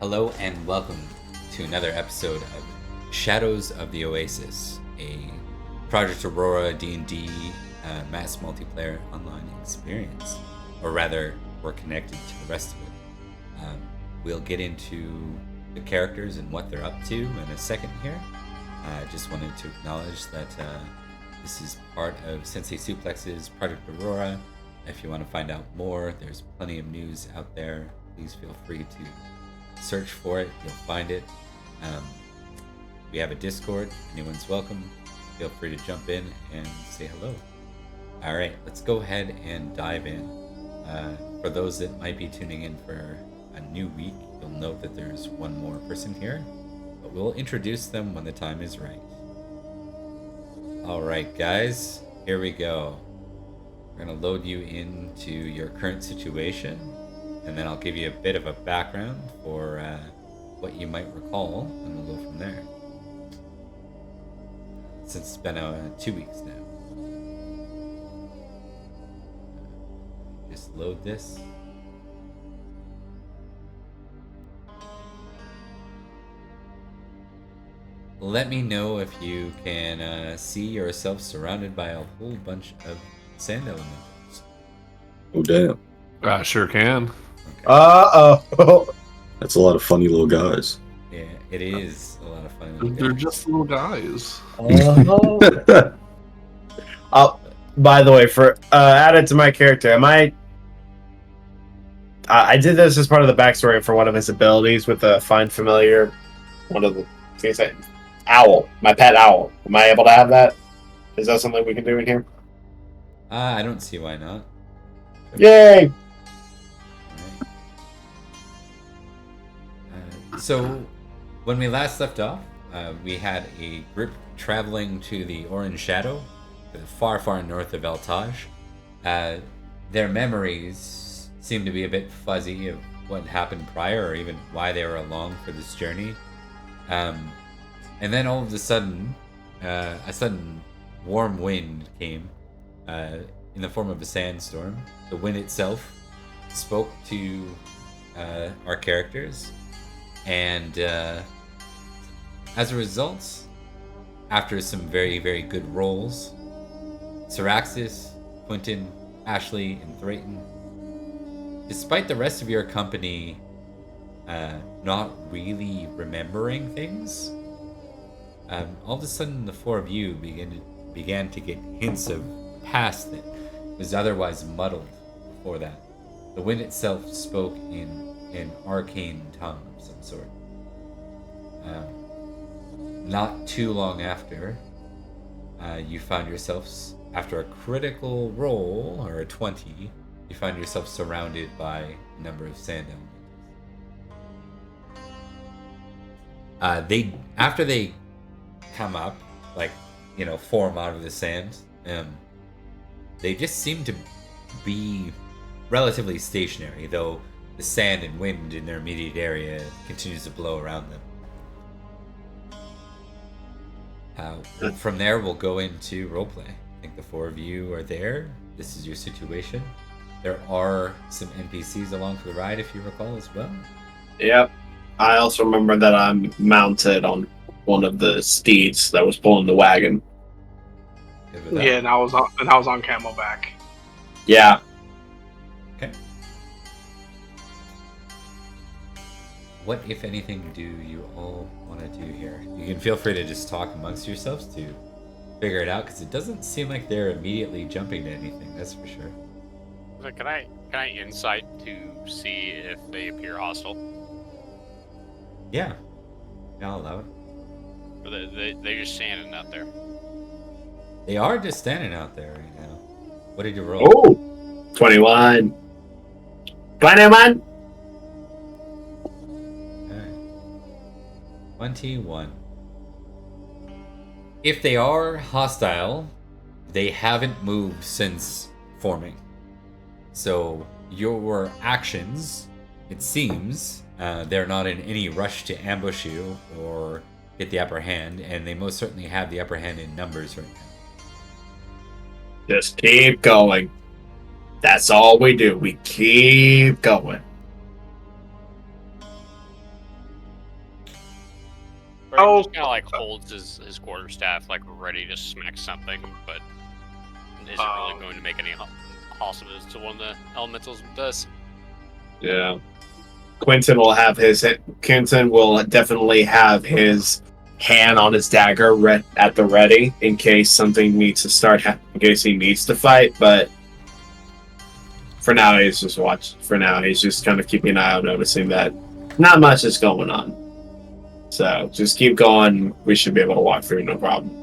Hello and welcome to another episode of Shadows of the Oasis, a Project Aurora D&D mass multiplayer online experience. Or rather, we're connected to the rest of it. We'll get into the characters and what they're up to in a second here. I just wanted to acknowledge that this is part of Sensei Suplex's Project Aurora. If you want to find out more, there's plenty of news out there. Please feel free to search for it. You'll find it. We have a Discord. Anyone's welcome. Feel free to jump in and say hello. All right, let's go ahead and dive in. For those that might be tuning in for a new week, you'll note that there's one more person here, but we'll introduce them when the time is right. All right, guys, here we go. We're going to load you into your current situation, and then I'll give you a bit of a background for what you might recall, and we'll go from there. Since it's been 2 weeks now. Just load this. Let me know if you can see yourself surrounded by a whole bunch of sand elementals. Oh, damn. I sure can. Okay. Uh-oh. That's a lot of funny little guys. Yeah, it is a lot of fun. They're just little guys. By the way, for added to my character, I did this as part of the backstory for one of his abilities with a find familiar. One of the things owl, my pet owl. Am I able to have that? Is that something we can do in here? I don't see why not. Yay! So, when we last left off, we had a group traveling to the Orange Shadow, far, far north of Eltage. Their memories seem to be a bit fuzzy of what happened prior, or even why they were along for this journey. And then all of a sudden warm wind came in the form of a sandstorm. The wind itself spoke to our characters. And as a result, after some very, very good rolls, Syraxis, Quentin, Ashley, and Thrayton, despite the rest of your company not really remembering things, all of a sudden the four of you began to get hints of past that was otherwise muddled before that. The wind itself spoke in an arcane tongue of some sort. Not too long after, you found yourselves, after a critical roll, or a 20, you find yourself surrounded by a number of sand elementals. After they come up, form out of the sand, they just seem to be relatively stationary, though the sand and wind in their immediate area continues to blow around them. From there, we'll go into roleplay. I think the four of you are there. This is your situation. There are some NPCs along for the ride, if you recall, as well. Yep. I also remember that I'm mounted on one of the steeds that was pulling the wagon. Yeah, and I was on Camelback. Yeah. Okay. What, if anything, do you all want to do here? You can feel free to just talk amongst yourselves to figure it out, because it doesn't seem like they're immediately jumping to anything, that's for sure. So can I insight to see if they appear hostile? Yeah. I'll allow it. Or they're just standing out there. They are just standing out there right now. What did you roll? Oh! 21. 21! Alright. 21. If they are hostile, they haven't moved since forming. So your actions, it seems, they're not in any rush to ambush you or get the upper hand, and they most certainly have the upper hand in numbers right now. Just keep going. That's all we do. We keep going. Oh, just kind of like holds his quarterstaff like ready to smack something, but isn't really going to make any hostages to one of the elementals with this. Yeah. Quentin will definitely have his hand on his dagger at the ready in case something needs to start in case he needs to fight, but for now he's just kind of keeping an eye out, noticing that not much is going on. So just keep going. We should be able to walk through, no problem.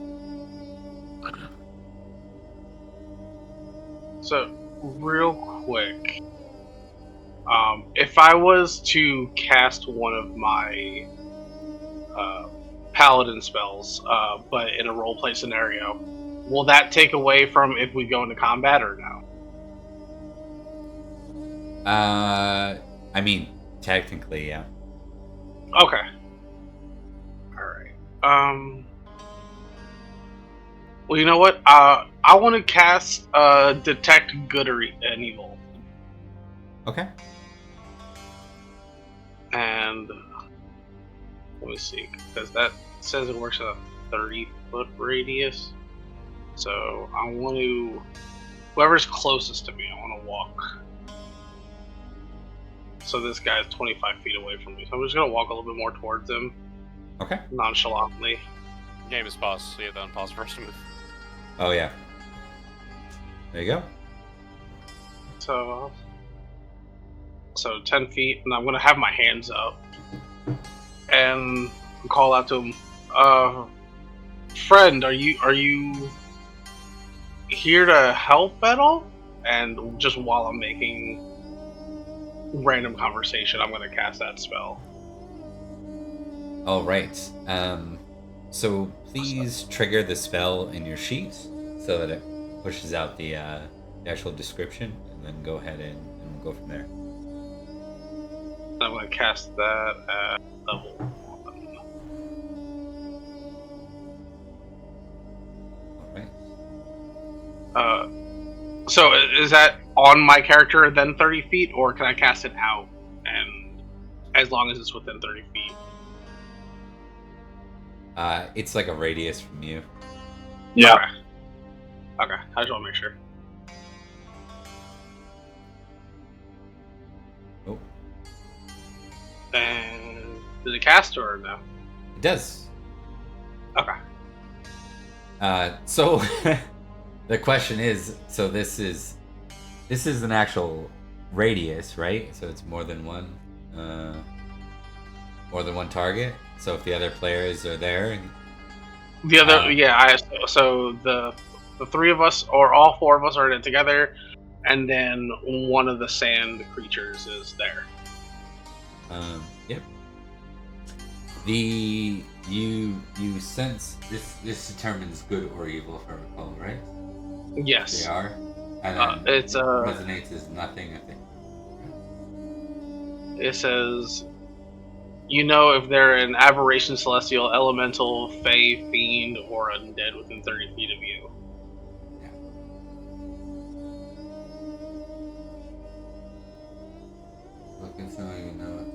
so real quick, if I was to cast one of my paladin spells, but in a roleplay scenario, will that take away from if we go into combat or no? I mean, technically, yeah. Okay. Alright. Well, you know what? I want to cast Detect Good and Evil. Okay. And let me see, because that says it works at a 30-foot radius. So I want to, whoever's closest to me, I want to walk. So this guy's 25 feet away from me. So I'm just going to walk a little bit more towards him. Okay. Nonchalantly. Game is paused, so you have to unpause first to move. Oh, yeah. There you go. So 10 feet, and I'm going to have my hands up. And call out to him, friend, are you here to help at all? And just while I'm making random conversation, I'm going to cast that spell. All right. So please trigger the spell in your sheet so that it pushes out the actual description, and then go ahead and we'll go from there. I'm going to cast that at level 1. All right. So is that on my character then 30 feet, or can I cast it out, and as long as it's within 30 feet? It's like a radius from you. Yeah. Okay. I just want to make sure. Oh, And did it cast or no? it does. Okay. So the question is, so this is an actual radius, right? So it's more than one target. So if the other players are there, The other, so the three of us, or all four of us, are in it together, and then one of the sand creatures is there. Yep. You sense this determines good or evil, if I recall, right? Yes. They are. And then It's resonates as nothing, I think. It says, you know, if they're an aberration, celestial, elemental, fey, fiend, or undead within 30 feet of you. Yeah. Looking so you know it.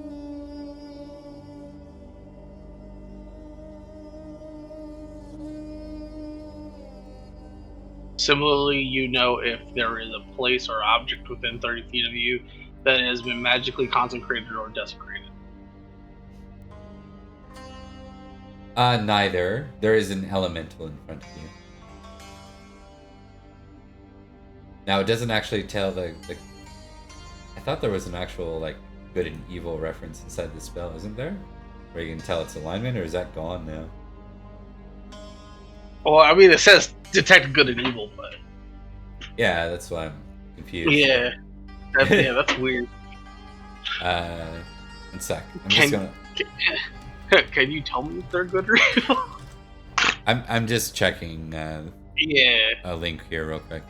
Similarly, you know if there is a place or object within 30 feet of you that has been magically consecrated or desecrated. Neither. There is an elemental in front of you. Now it doesn't actually tell the. I thought there was an actual like good and evil reference inside the spell, isn't there? Where you can tell its alignment, or is that gone now? Well, I mean, it says detect good and evil, but Yeah, that's why I'm confused. yeah, that's weird. One sec. Can you tell me if they're good or evil? I'm just checking. Yeah. A link here real quick.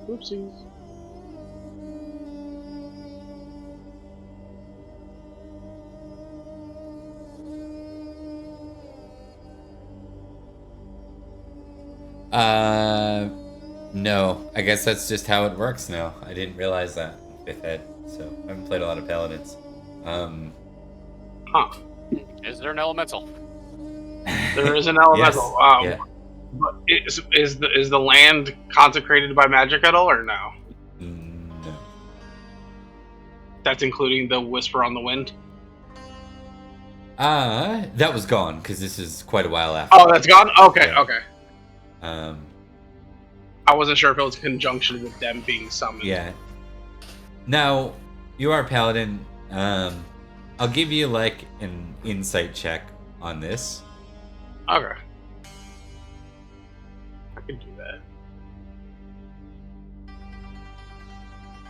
Oopsies. No. I guess that's just how it works now. I didn't realize that in 5th ed, so I haven't played a lot of paladins. Huh. Is there an elemental? There is an elemental. Yeah. But is the land consecrated by magic at all, or no? No. That's including the whisper on the wind. That was gone because this is quite a while after. Oh, that's gone. Okay, Yeah. okay. I wasn't sure if it was in conjunction with them being summoned. Yeah. Now, you are a paladin. I'll give you like an insight check on this. Okay. I can do that.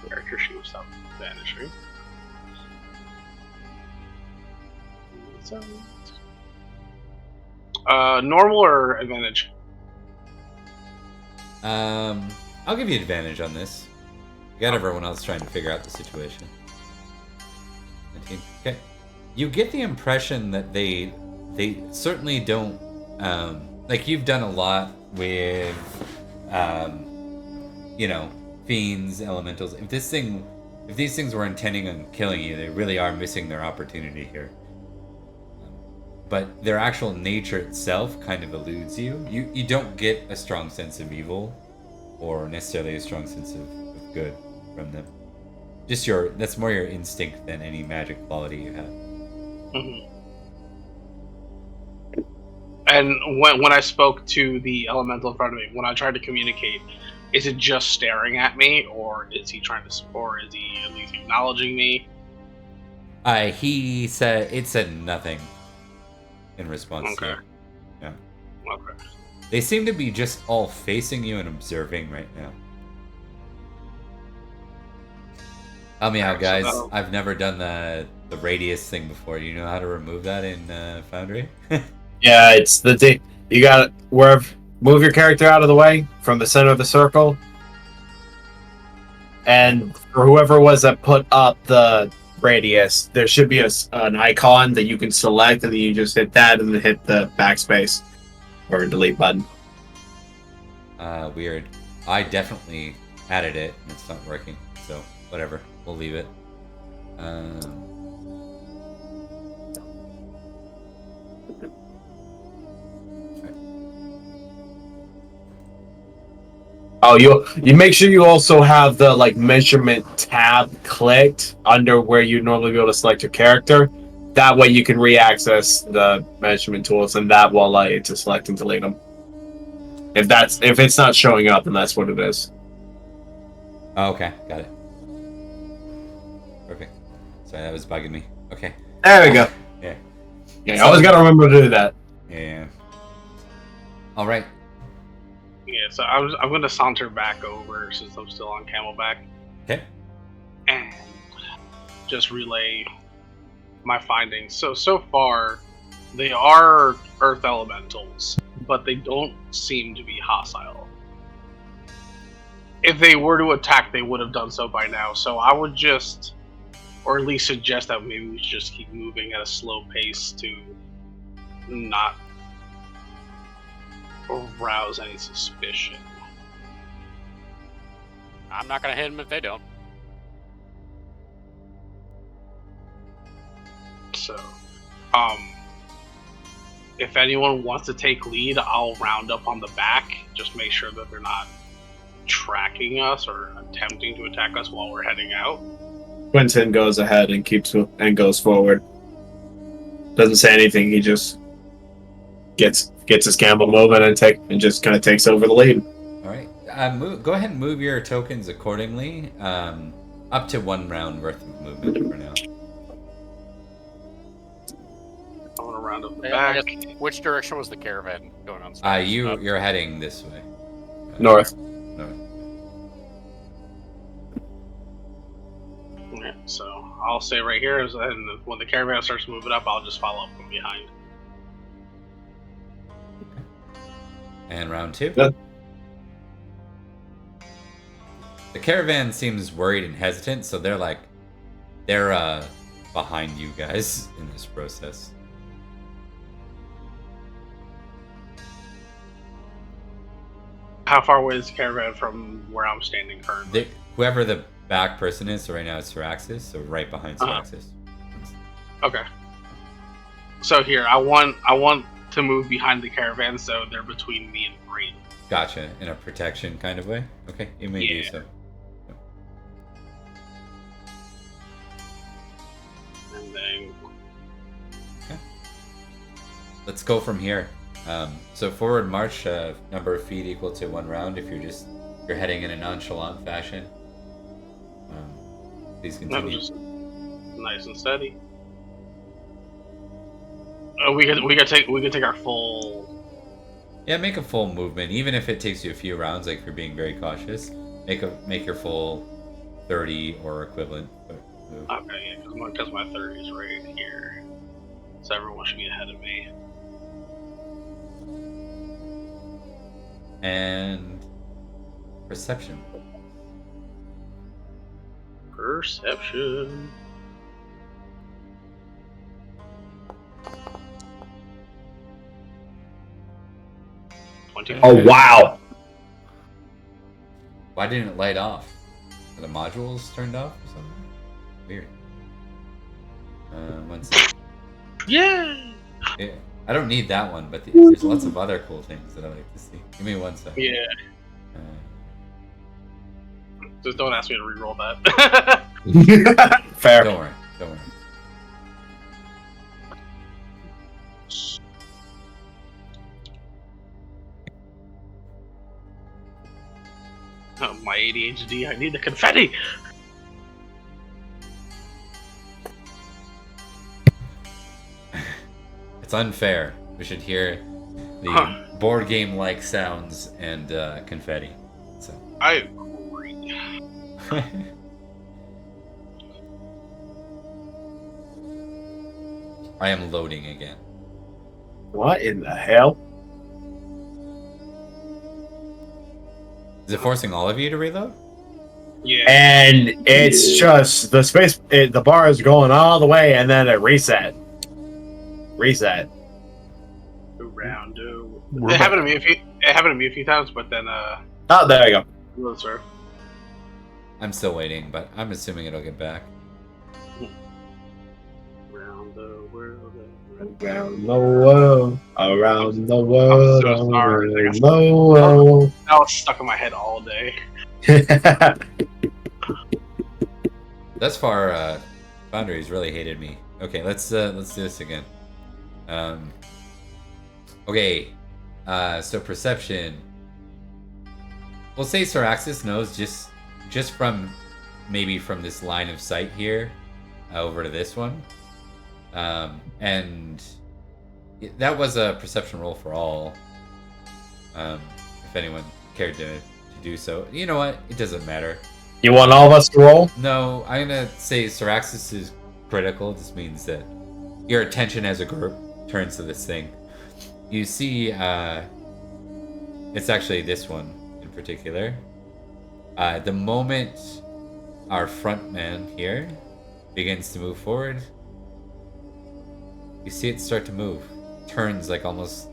Character sheet will stop vanishing. So, normal or advantage? I'll give you advantage on this. You got everyone else trying to figure out the situation. 19. Okay. You get the impression that they certainly don't like you've done a lot with fiends, elementals. If these things were intending on killing you, they really are missing their opportunity here. But their actual nature itself kind of eludes you. You don't get a strong sense of evil or necessarily a strong sense of good from them. That's more your instinct than any magic quality you have. Mm-hmm. And when I spoke to the elemental in front of me, when I tried to communicate, is it just staring at me, or is he at least acknowledging me? It said nothing in response to Okay. you. Yeah. Okay. They seem to be just all facing you and observing right now. Help me out, guys. So I've never done the radius thing before. Do you know how to remove that in Foundry? Yeah, it's the thing. You got move your character out of the way from the center of the circle, and for whoever was that put up the radius, there should be an icon that you can select, and then you just hit that, and then hit the backspace or delete button. Weird. I definitely added it, and it's not working. So whatever, we'll leave it. Oh, you make sure you also have the measurement tab clicked under where you normally be able to select your character. That way you can re-access the measurement tools, and that will allow you to select and delete them. If it's not showing up, then that's what it is. Oh, okay, got it. Perfect. Sorry, that was bugging me. Okay. There we go. Yeah. Yeah, you always gotta remember to do that. Yeah. All right. Yeah, so I'm going to saunter back over since I'm still on Camelback Okay. and just relay my findings. So far, they are Earth Elementals, but they don't seem to be hostile. If they were to attack, they would have done so by now. So I would just, or at least suggest that maybe we should just keep moving at a slow pace to not arouse any suspicion. I'm not gonna hit them if they don't. So, if anyone wants to take lead, I'll round up on the back. Just make sure that they're not tracking us or attempting to attack us while we're heading out. Quentin goes ahead and goes forward. Doesn't say anything. He just gets his camel moving and just kind of takes over the lead. All right. Go ahead and move your tokens accordingly. Up to 1 round worth of movement for now. I want to round up the I back. guess, which direction was the caravan going on? You're heading this way. North. North. Yeah, so I'll stay right here, and when the caravan starts moving up, I'll just follow up from behind. And round 2. Good. The caravan seems worried and hesitant, so they're behind you guys in this process. How far away is the caravan from where I'm standing currently? Whoever the back person is, so right now it's Syraxis, so right behind Syraxis. Okay. So here, I want to move behind the caravan, so they're between me and Green. Gotcha, in a protection kind of way. Okay, you may do Yeah. so. And then Let's go from here. So forward march, number of feet equal to 1 round if you're heading in a nonchalant fashion. Please I'm continue. just nice and steady. We could take our full. Yeah, make a full movement, even if it takes you a few rounds. Like if you're being very cautious, make your full 30 or equivalent move. Okay, yeah, because my 30 is right here, so everyone should be ahead of me. And perception. Perception. Oh wow! Why didn't it light off? Are the modules turned off or something? Weird. 1 second. Yeah. Yeah, I don't need that one, but there's lots of other cool things that I like to see. Give me 1 second. Yeah. Uh, Just don't ask me to re-roll that. Fair. Don't worry. Oh, my ADHD, I need the confetti! It's unfair. We should hear the board game like sounds and confetti. So. I agree. I am loading again. What in the hell? Is it forcing all of you to reload? Yeah. And it's just the space. The bar is going all the way, and then it reset. Reset. Around. We're It happened to me a few times, but then Oh, there you go. well, sir. I'm still waiting, but I'm assuming it'll get back. Around the world. Around the world, around the world, I'm so sorry. around the world. That was stuck in my head all day. Thus far, Foundry's really hated me. Okay, let's do this again. Okay, so perception. We'll say Syraxis knows just from maybe from this line of sight here over to this one. And that was a perception roll for all. If anyone cared to do so. You know what? It doesn't matter. You want all of us to roll? No, I'm gonna say Syraxis is critical. This means that your attention as a group turns to this thing. You see, it's actually this one in particular. The moment our front man here begins to move forward, you see it start to move. Turns like almost.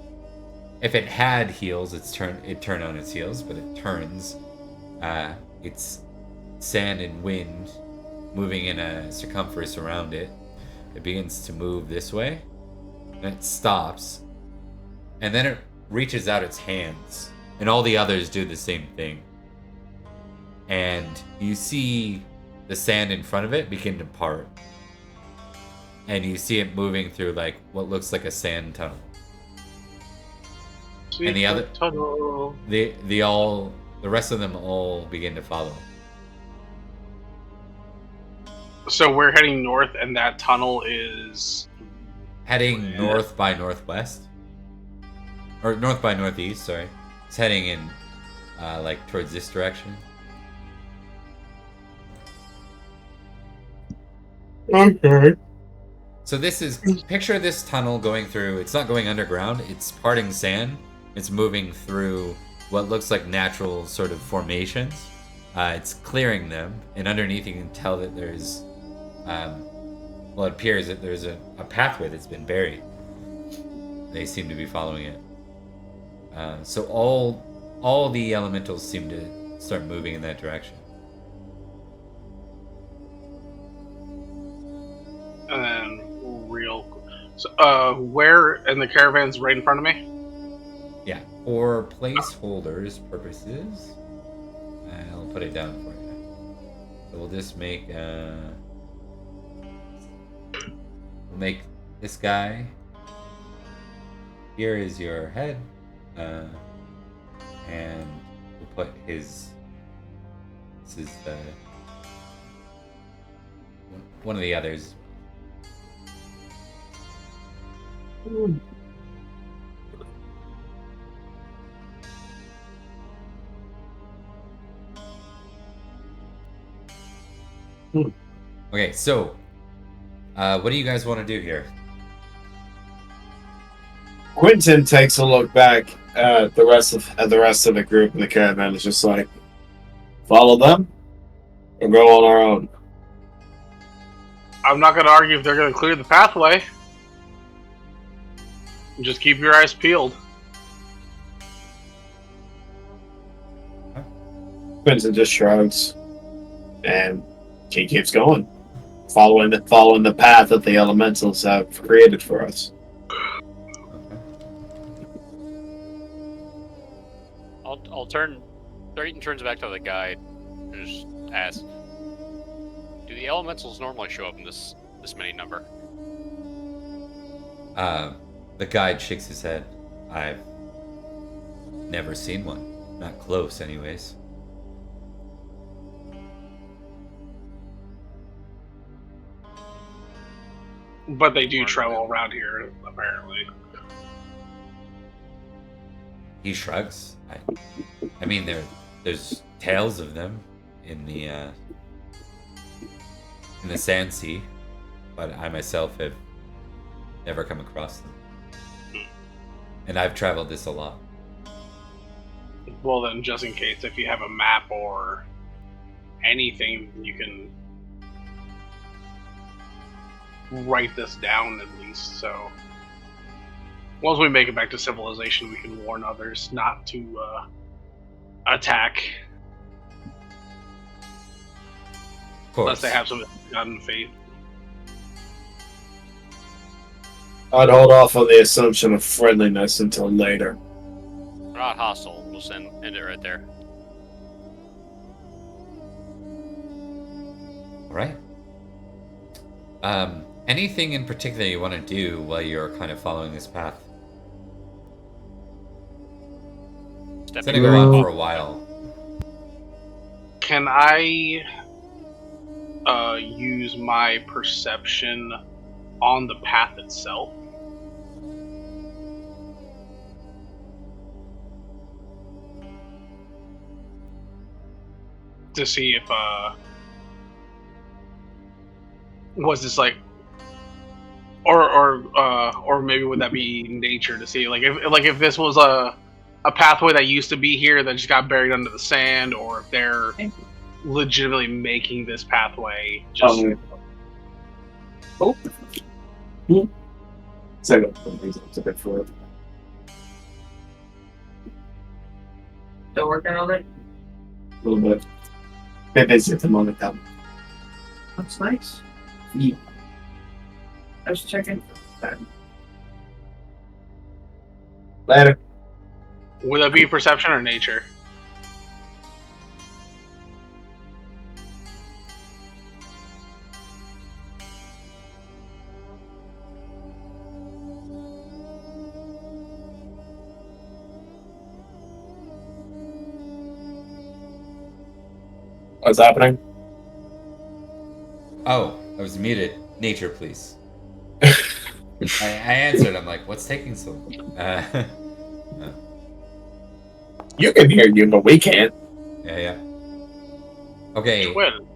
If it had heels, it'd turn on its heels, but it turns. It's sand and wind moving in a circumference around it. It begins to move this way, and it stops, and then it reaches out its hands, and all the others do the same thing. And you see the sand in front of it begin to part, and you see it moving through like what looks like a sand tunnel. And the other, tunnel. the rest of them all begin to follow. So we're heading north, and that tunnel is Heading north by northwest, or north by northeast. Sorry, it's heading in like towards this direction. Okay. So this is picture this tunnel going through. It's not going underground. It's parting sand. It's moving through what looks like natural sort of formations. It's clearing them, and underneath you can tell that there's, well, it appears that there's a pathway that's been buried. They seem to be following it. So all all the elementals seem to start moving in that direction. And then so, where in the caravan's right in front of me? Yeah, for placeholders purposes, I'll put it down for you. So we'll just make we'll make this guy. Here is your head, and we'll put his. This is the one of the others. Okay, so what do you guys want to do here? Quentin takes a look back at the rest of the group, and the caravan is just like, follow them or go on our own. I'm not going to argue if they're going to clear the pathway. Just keep your eyes peeled. Quentin just shrugs, and he keeps going, following the path that the elementals have created for us. I'll turn. Drayton turns back to the guide and just asks, "Do the elementals normally show up in this many number?" The guide shakes his head. I've never seen one. Not close, anyways. But they do travel around here, apparently. He shrugs. I mean, there's tales of them in the Sand Sea, but I myself have never come across them. And I've traveled this a lot. Well, then, just in case, if you have a map or anything, you can write this down at least. So, once we make it back to civilization, we can warn others not to attack. Of course. Unless they have some gun faith. I'd hold off on the assumption of friendliness until later. We're not hostile. We'll end it right there. All right. Anything in particular you want to do while you're kind of following this path? It's going to go on for a while. Can I use my perception on the path itself? To see if was this like, or maybe would that be nature, to see if this was a pathway that used to be here that just got buried under the sand, or if they're legitimately making this pathway just. Second, it's a bit for it. Still working on it? A little bit. Bit busy at the moment, though. That's nice. Yeah. I was checking. Later. Would that be perception or nature? What's happening? Oh, I was muted. Nature, please. I answered. I'm like, what's taking so long? You can hear you, but we can't. Yeah. Okay. Twin.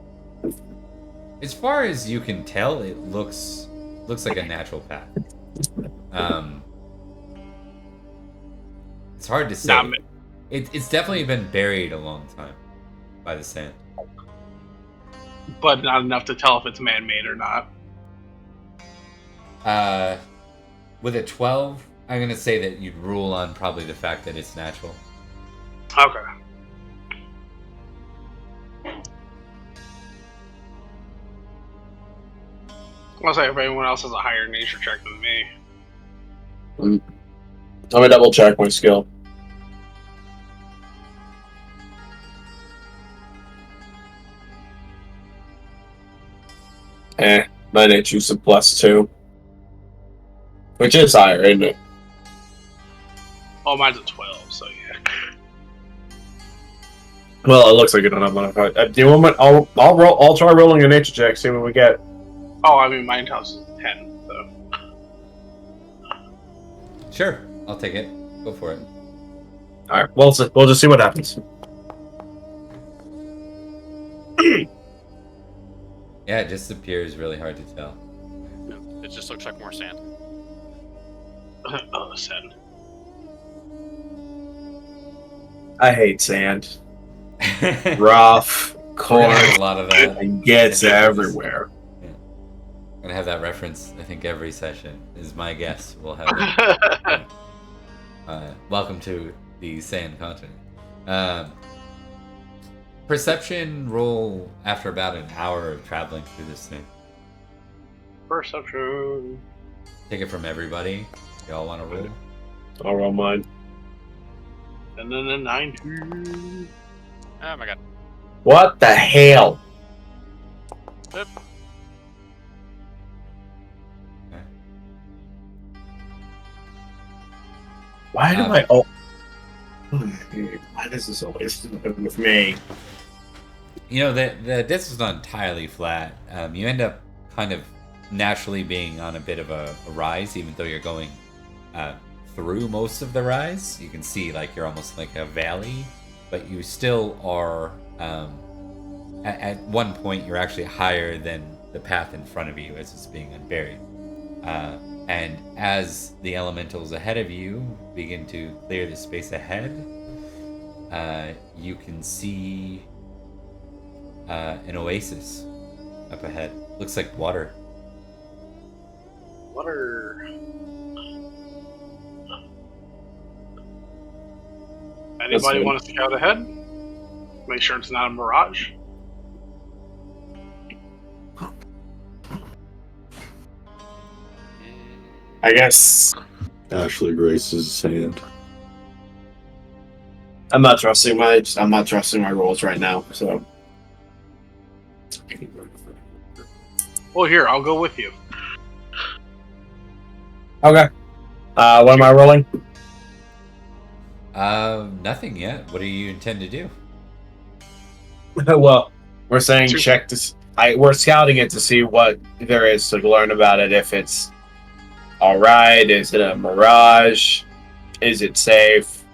As far as you can tell, it looks like a natural path. It's hard to say. It's definitely been buried a long time by the sand. But not enough to tell if it's man-made or not. With a 12, I'm gonna say that you'd rule on probably the fact that it's natural. Okay. I'll say if anyone else has a higher nature check than me. I'm gonna double check my skill. My nature's a +2. Which is higher, isn't it? Oh, mine's a 12, so yeah. Well, it looks like you don't have modified. Do you want? I'll roll. I'll try rolling a nature check. See what we get. Oh, I mean, my intelligence is 10, so. Sure, I'll take it. Go for it. All right. Well, we'll just see what happens. Yeah, it just appears really hard to tell. It just looks like more sand. Oh, sand. I hate sand. Rough, We're gonna coarse, have a lot of that. and gets everywhere. I'm gonna have that reference. I think every session is my guess. We'll have it. Welcome to the sand continent. Perception roll after about an hour of traveling through this thing. Perception. Take it from everybody. Y'all want to roll? I'll roll mine. And then a 9. Oh my god. What the hell? Yep. Why do I? Oh, why does this always happen with me? You know, the disc is not entirely flat. You end up kind of naturally being on a bit of a rise, even though you're going through most of the rise. You can see like you're almost like a valley, but you still are. At one point, you're actually higher than the path in front of you as it's being unburied. And as the elementals ahead of you begin to clear the space ahead, you can see an oasis up ahead. Looks like water. Water. Anybody want to scout ahead? Make sure it's not a mirage. I guess Ashley graces hand. I'm not trusting my rolls right now. So Well, here, I'll go with you. okay. What am I rolling? Nothing yet. What do you intend to do? Well, we're saying check this. We're scouting it to see what there is to learn about it. If it's all right, is it a mirage? Is it safe?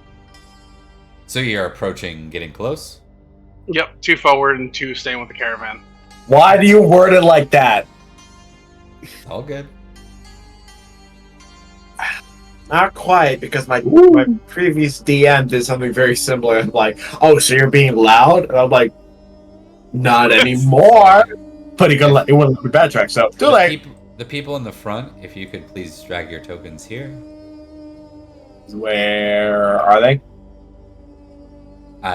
So you're approaching, getting close? Yep, 2 forward and 2 staying with the caravan. Why do you word it like that? All good. Not quite, because my previous DM did something very similar. Like, oh, so you're being loud? And I'm like, not anymore. But it wouldn't let me backtrack, so too late. The people in the front, if you could please drag your tokens here. Where are they?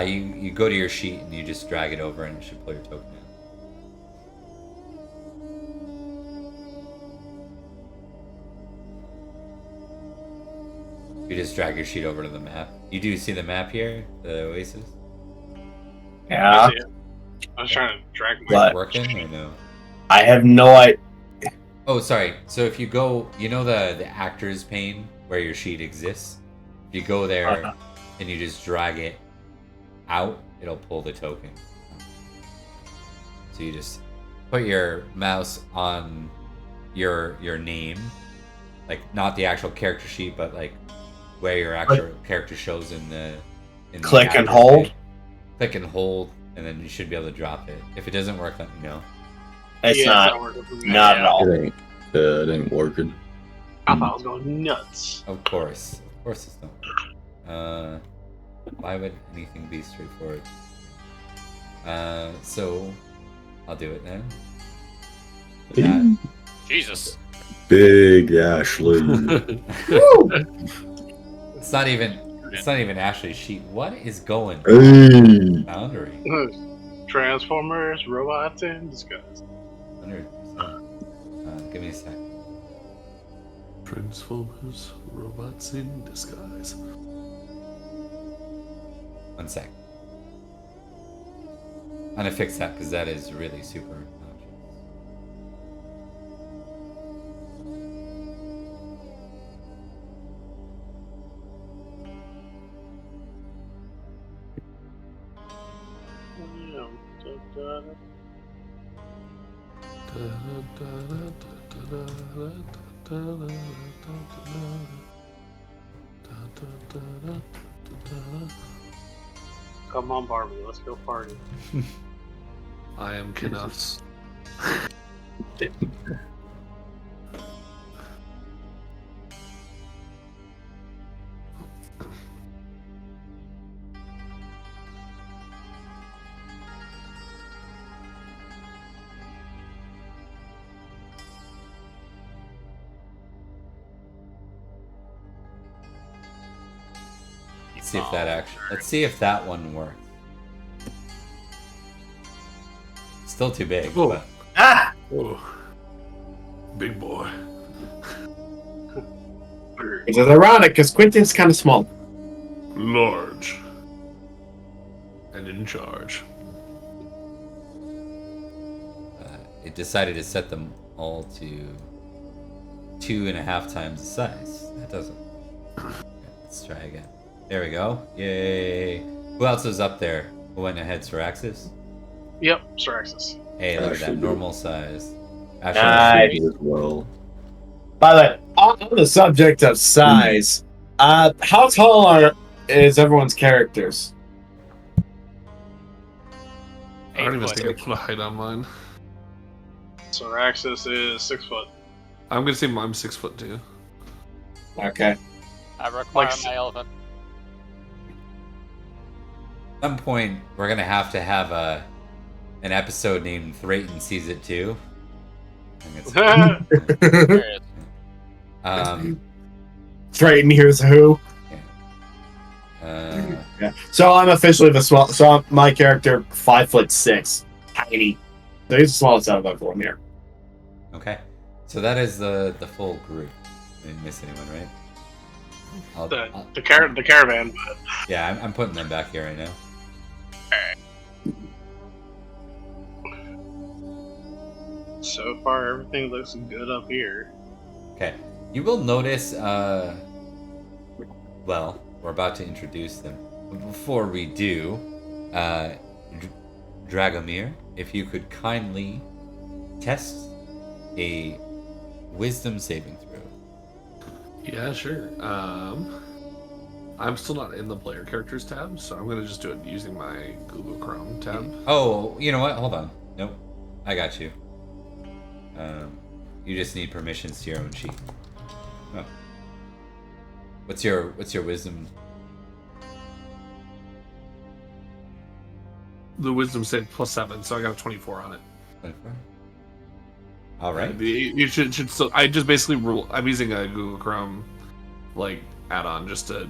You go to your sheet and you just drag it over and it should pull your token in. You just drag your sheet over to the map. You do see the map here, the Oasis? Yeah. I was trying to drag my... What? Working or no? I have no idea. Oh, sorry. So if you go, you know the actor's pane where your sheet exists? If you go there and you just drag it out, it'll pull the token. So you just put your mouse on your name, like not the actual character sheet, but like where your actual character shows in the Click and actor's hold? pane. Click and hold, and then you should be able to drop it. If it doesn't work, let me know. It's not working for me. not at all. It ain't working. I thought I was going nuts. Of course it's not. Why would anything be straightforward? So I'll do it then. Jesus. Big Ashley. It's not even. It's not even Ashley's sheet. What is going Hey. Boundary? Transformers, robots in disguise. 100%. Give me a sec. Transformers, robots in disguise. 1 sec. I'm gonna fix that because that is really super obnoxious. Come on, Barbie, let's go party. I am Knuffs. Let's see if that actually. Let's see if that one works. Still too big. Oh. But Ah! Oh. Big boy. Which is ironic because Quentin's kind of small. Large. And in charge. it decided to set them all to 2.5 times the size. That doesn't. Okay, let's try again. There we go. Yay! Who else is up there? Who went ahead? Syraxis? Yep, Straxus. Hey, look at that Ashley. normal size. Nice. As well. By the way, on the subject of size, how tall is everyone's characters? I don't even 8 think I foot. put a height on mine. Syraxis is 6 foot. I'm gonna say I'm 6 foot too. Okay. I require Like- my elephant. At some point, we're gonna have to have an episode named Thrayton Sees It Too. I think it's There it is. Thrayton here's who. uh, So I'm officially the small. So my character 5'6", tiny. So he's the smallest out of everyone here. okay, so that is the full group. I didn't miss anyone, right? The caravan. Yeah, I'm putting them back here right now. So far, everything looks good up here. Okay, you will notice. Well, we're about to introduce them. But before we do, Dragomir, if you could kindly test a wisdom saving throw. Yeah, sure. I'm still not in the player characters tab, so I'm gonna just do it using my Google Chrome tab. Oh, you know what? Hold on. Nope, I got you. You just need permissions to your own sheet. Oh. What's your wisdom? The wisdom save +7, so I got a 24 on it. 24? All right. You should still. I just basically rule. I'm using a Google Chrome like add-on just to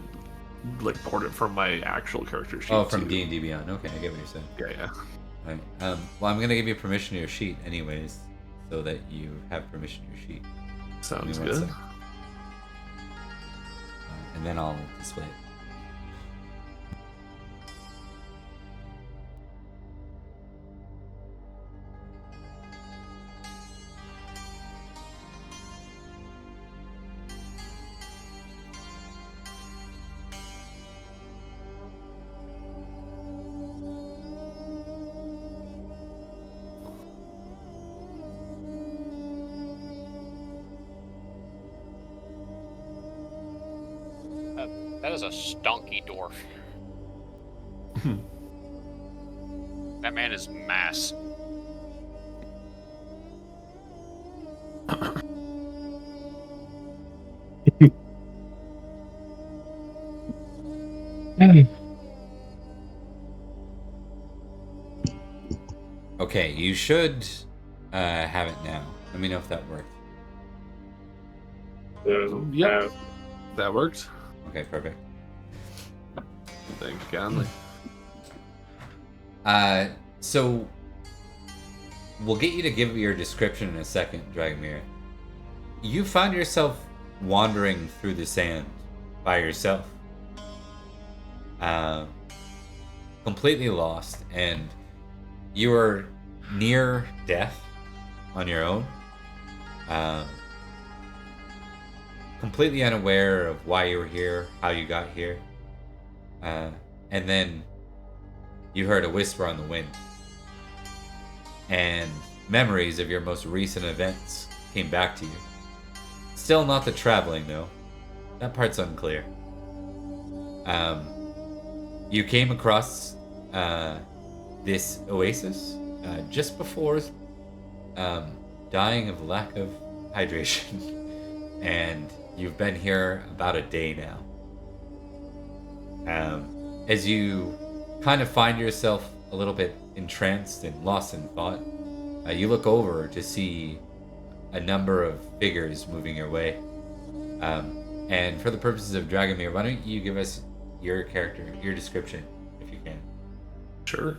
like port it from my actual character sheet. Oh, from to- D&D Beyond. Okay, I get what you're saying. Yeah. All right. Well, I'm gonna give you permission to your sheet, anyways, so that you have permission to your sheet. Sounds Give me one good. sec. And then I'll display it. That is a stonky dwarf. That man is mass. Okay, you should have it now. Let me know if that worked. Yep. That worked. Okay, perfect. Thank you kindly. So we'll get you to give your description in a second, Dragomir. You found yourself wandering through the sand by yourself. Completely lost, and you were near death on your own. Completely unaware of why you were here, how you got here. And then you heard a whisper on the wind. And memories of your most recent events came back to you. Still not the traveling, though. That part's unclear. You came across this oasis just before dying of lack of hydration. And you've been here about a day now. As you kind of find yourself a little bit entranced and lost in thought, you look over to see a number of figures moving your way. And for the purposes of Dragomir, why don't you give us your character, your description, if you can? Sure.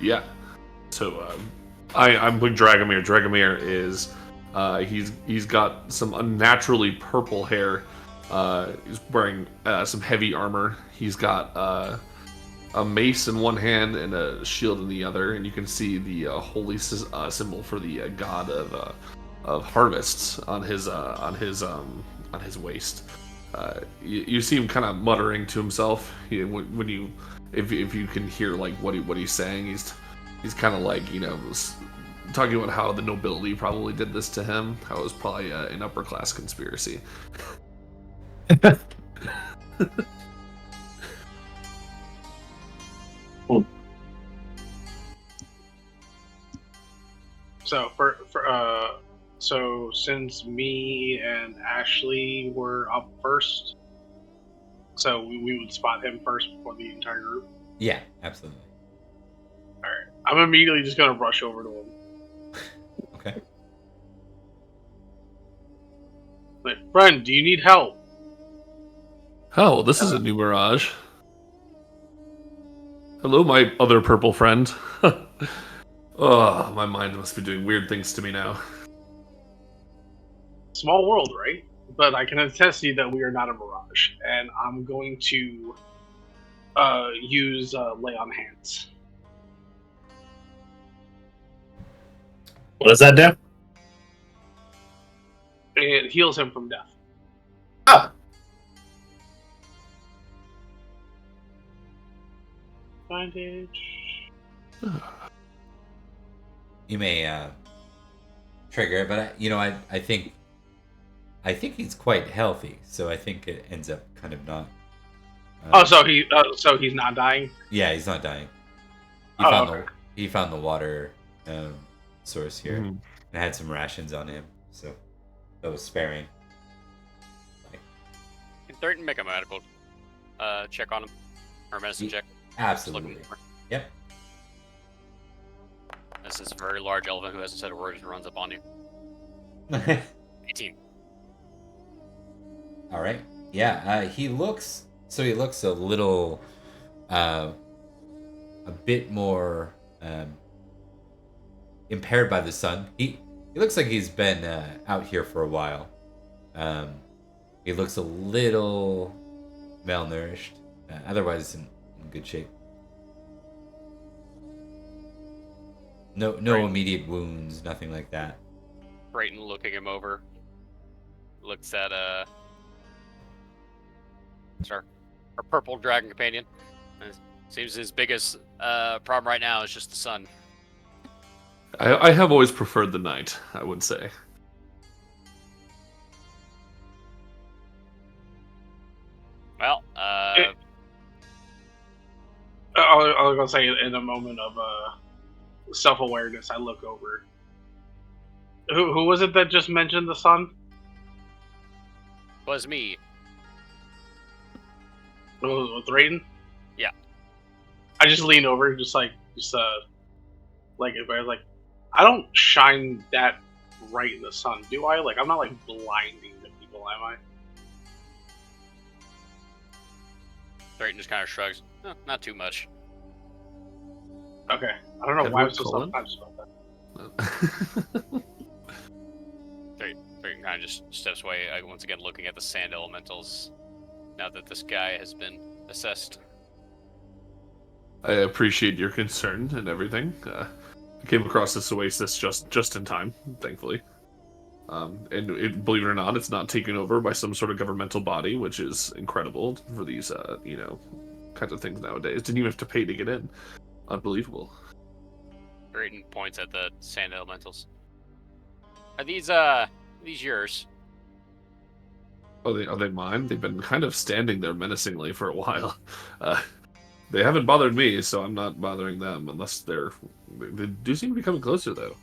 Yeah. So I'm with Dragomir. Dragomir is he's got some unnaturally purple hair. He's wearing some heavy armor. He's got a mace in one hand and a shield in the other, and you can see the holy symbol for the god of harvests on his waist. You see him kind of muttering to himself. When you, if you can hear like what he's saying, he's kind of like, talking about how the nobility probably did this to him. How it was probably an upper class conspiracy. So so since me and Ashley were up first, so we would spot him first before the entire group. Yeah, absolutely. All right, I'm immediately just gonna rush over to him. Okay. Like, friend, do you need help? Oh, well, this is a new mirage. Hello, my other purple friend. Oh, my mind must be doing weird things to me now. Small world, right? But I can attest to you that we are not a mirage, and I'm going to use lay on hands. What does that do? It heals him from death. Ah, Bandage. You may trigger it, but I think he's quite healthy, so I think it ends up kind of not. So he's not dying. Yeah, he's not dying. He found the water source here and had some rations on him, so that was sparing. Can Thornton make a medical check on him? Or a medicine check? Absolutely. Yep. This is a very large elephant who hasn't said a word and runs up on you. 18. All right. Yeah. He looks a little, a bit more impaired by the sun. He looks like he's been out here for a while. He looks a little malnourished. Otherwise, in good shape. No Right. immediate wounds, nothing like that. Brayton looking him over. Looks at our purple dragon companion. Seems his biggest problem right now is just the sun. I have always preferred the night, I would say. Well, I was gonna say, in a moment of self-awareness, I look over. Who was it that just mentioned the sun? was me. With Raiden? Yeah. I just lean over, like if I was like, I don't shine that bright in the sun, do I? Like, I'm not like blinding the people, am I? Drayton just kind of shrugs. Not too much. Okay. I don't know why I'm Edward so Cullen? self-conscious about that. Drayton kind of just steps away, once again looking at the sand elementals. Now that this guy has been assessed. I appreciate your concern and everything. I came across this oasis just in time, thankfully. Believe it or not, it's not taken over by some sort of governmental body, which is incredible for these, kinds of things nowadays. Didn't even have to pay to get in. Unbelievable. Drayton points at the sand elementals. Are these yours? Are they mine? They've been kind of standing there menacingly for a while. They haven't bothered me, so I'm not bothering them unless they do seem to be coming closer, though.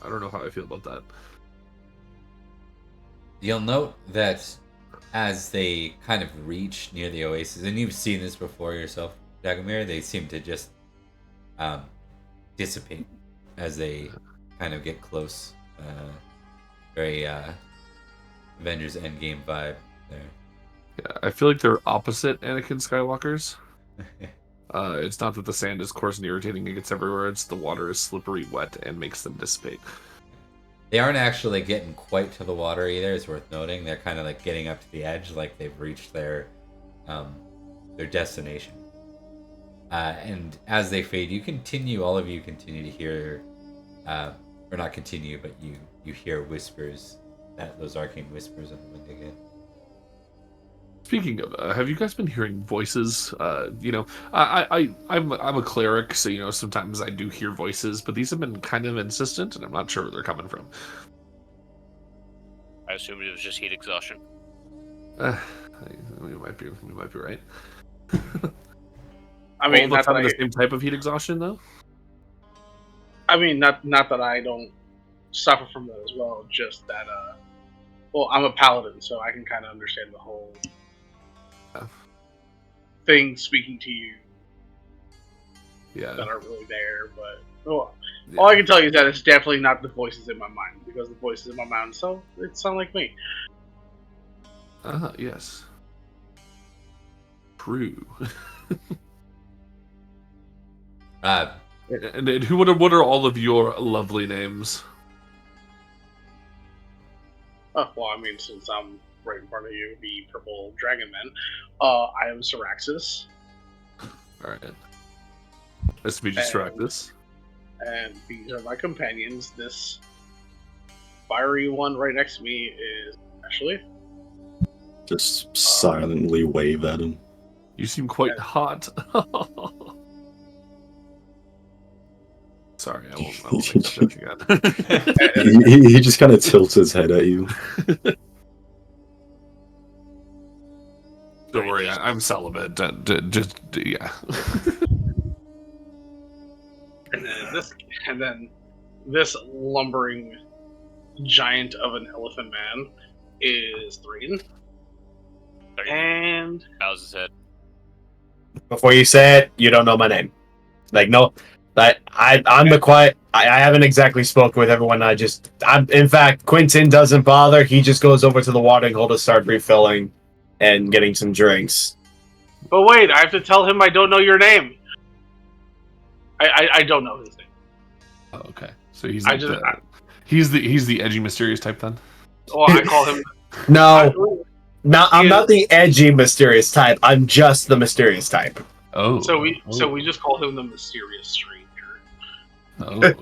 I don't know how I feel about that. You'll note that as they kind of reach near the oasis, and you've seen this before yourself, Dagomir, they seem to just dissipate as they kind of get close. Very Avengers Endgame vibe there. Yeah, I feel like they're opposite Anakin Skywalkers. It's not that the sand is coarse and irritating, it gets everywhere, it's the water is slippery, wet, and makes them dissipate. They aren't actually getting quite to the water either, it's worth noting. They're kind of like getting up to the edge, like they've reached their destination. And as they fade, all of you continue to hear, or not continue, but you hear whispers, those arcane whispers in the wind again. Speaking of, have you guys been hearing voices? I'm a cleric, so sometimes I do hear voices, but these have been kind of insistent, and I'm not sure where they're coming from. I assumed it was just heat exhaustion. We might be right. I mean, All not that the same type of heat exhaustion, though. I mean, not that I don't suffer from that as well. Just that, well, I'm a paladin, so I can kind of understand the whole thing speaking to you that aren't really there. But all I can tell you is that it's definitely not the voices in my mind, because the voices in my mind, so it sound like me. Yes. True. And what are all of your lovely names? Oh, well, I mean, since I'm right in front of you, the purple dragon man, I am Syraxis. Alright. Nice to meet you, Syraxis. And these are my companions. This fiery one right next to me is Ashley. Just silently wave at him. You seem quite hot. Sorry, I won't make that joke again. He just kind of tilts his head at you. Don't worry, I'm celibate. Yeah. And then this lumbering giant of an elephant man is Drayton. And Bows his head. Before you say it, you don't know my name. Like, no, I'm the quiet. I haven't exactly spoken with everyone. In fact, Quentin doesn't bother. He just goes over to the watering hole to start refilling and getting some drinks. but wait, I have to tell him I don't know your name. I don't know his name. Oh, okay. So he's he's the edgy, mysterious type then. Well, I call him. No, I'm not the edgy, mysterious type. I'm just the mysterious type. Oh. So we just call him the mysterious stranger. Oh,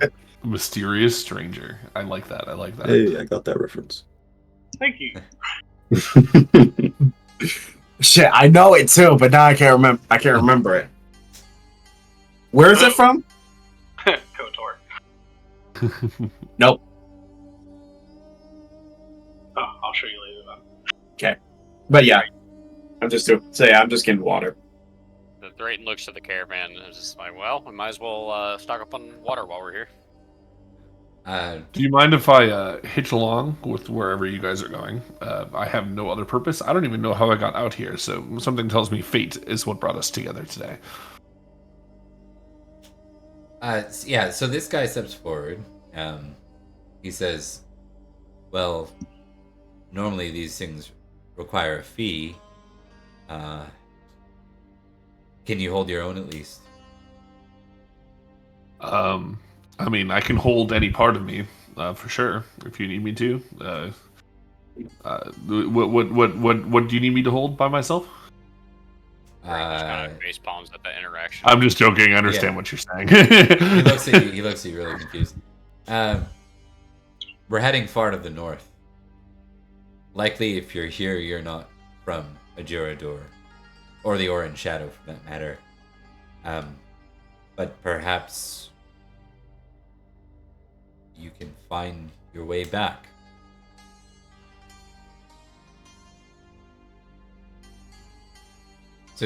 mysterious stranger. I like that. Hey, I got that reference. Thank you. Shit, I know it too, but now I can't remember it. Where is it from? KOTOR. Nope. Oh, I'll show you later then. Okay, but yeah, I'm just getting water. The Drayton looks to the caravan and is just like, well, we might as well stock up on water while we're here. Do you mind if I hitch along with wherever you guys are going? I have no other purpose. I don't even know how I got out here, so something tells me fate is what brought us together today. So this guy steps forward. He says, well, normally these things require a fee. Can you hold your own at least? I mean, I can hold any part of me, for sure, if you need me to. What do you need me to hold by myself? Frank just kind of face palms at that interaction. I'm just joking. I understand Yeah. what you're saying. He looks at you. He looks at you really confused. We're heading far to the north. Likely, if you're here, you're not from Ajurador, or the Orange Shadow, for that matter. But perhaps you can find your way back. So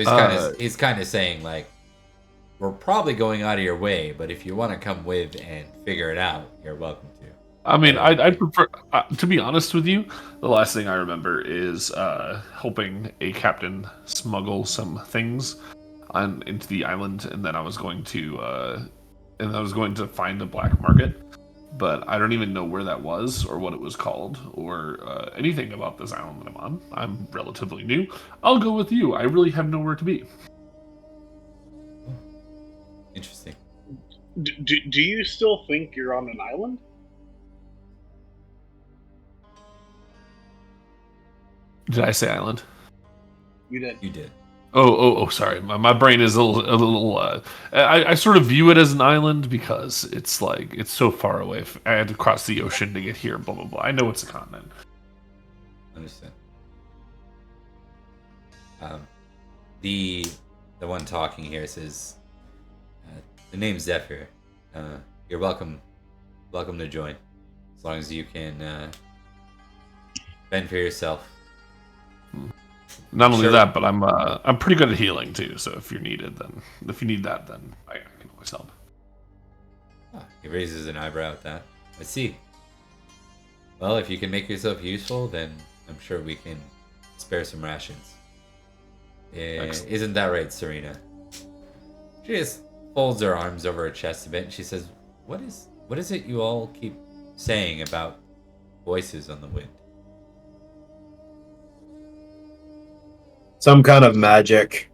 he's kind of saying, like, we're probably going out of your way, but if you want to come with and figure it out, you're welcome to. I mean, I'd prefer, to be honest with you, the last thing I remember is helping a captain smuggle some things into the island, and then I was going to find a black market, but I don't even know where that was or what it was called or anything about this island that I'm on. I'm relatively new. I'll go with you. I really have nowhere to be. Interesting. Do you still think you're on an island? Did I say island? You did. You did. Oh, sorry. My brain is a little. I sort of view it as an island because it's like it's so far away. I had to cross the ocean to get here. Blah blah blah. I know it's a continent. Understand. The one talking here says, the name's Zephyr. You're welcome to join, as long as you can fend for yourself. Not only Sure. that, but I'm pretty good at healing too. So if you need that, then I can always help. He raises an eyebrow at that. I see. Well, if you can make yourself useful, then I'm sure we can spare some rations. Excellent. Isn't that right, Serena? She just folds her arms over her chest a bit and she says, what is it you all keep saying about voices on the wind? Some kind of magic,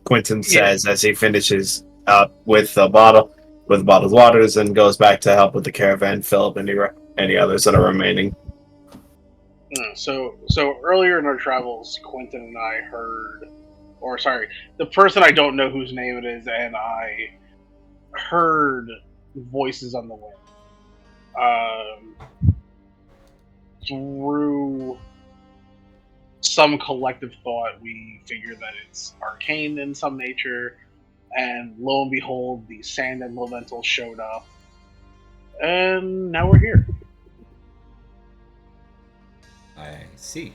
Quentin says as he finishes up with a bottle of waters and goes back to help with the caravan, fill up any others that are remaining. So earlier in our travels, Quentin and I the person I don't know whose name it is, and I heard voices on the wind. Through some collective thought, we figured that it's arcane in some nature, and lo and behold, the sand and elementals showed up, and now we're here. I see.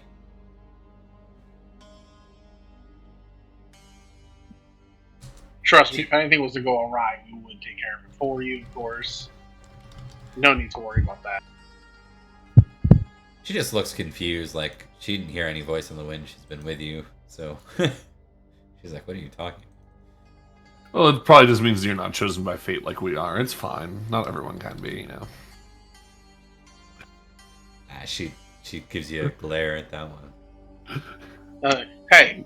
Trust me, if anything was to go awry, we would take care of it for you, of course. No need to worry about that. She just looks confused, like she didn't hear any voice on the wind. She's been with you, so she's like, what are you talking about? Well, it probably just means you're not chosen by fate like we are. It's fine. Not everyone can be, you know. She gives you a glare at that one. Hey,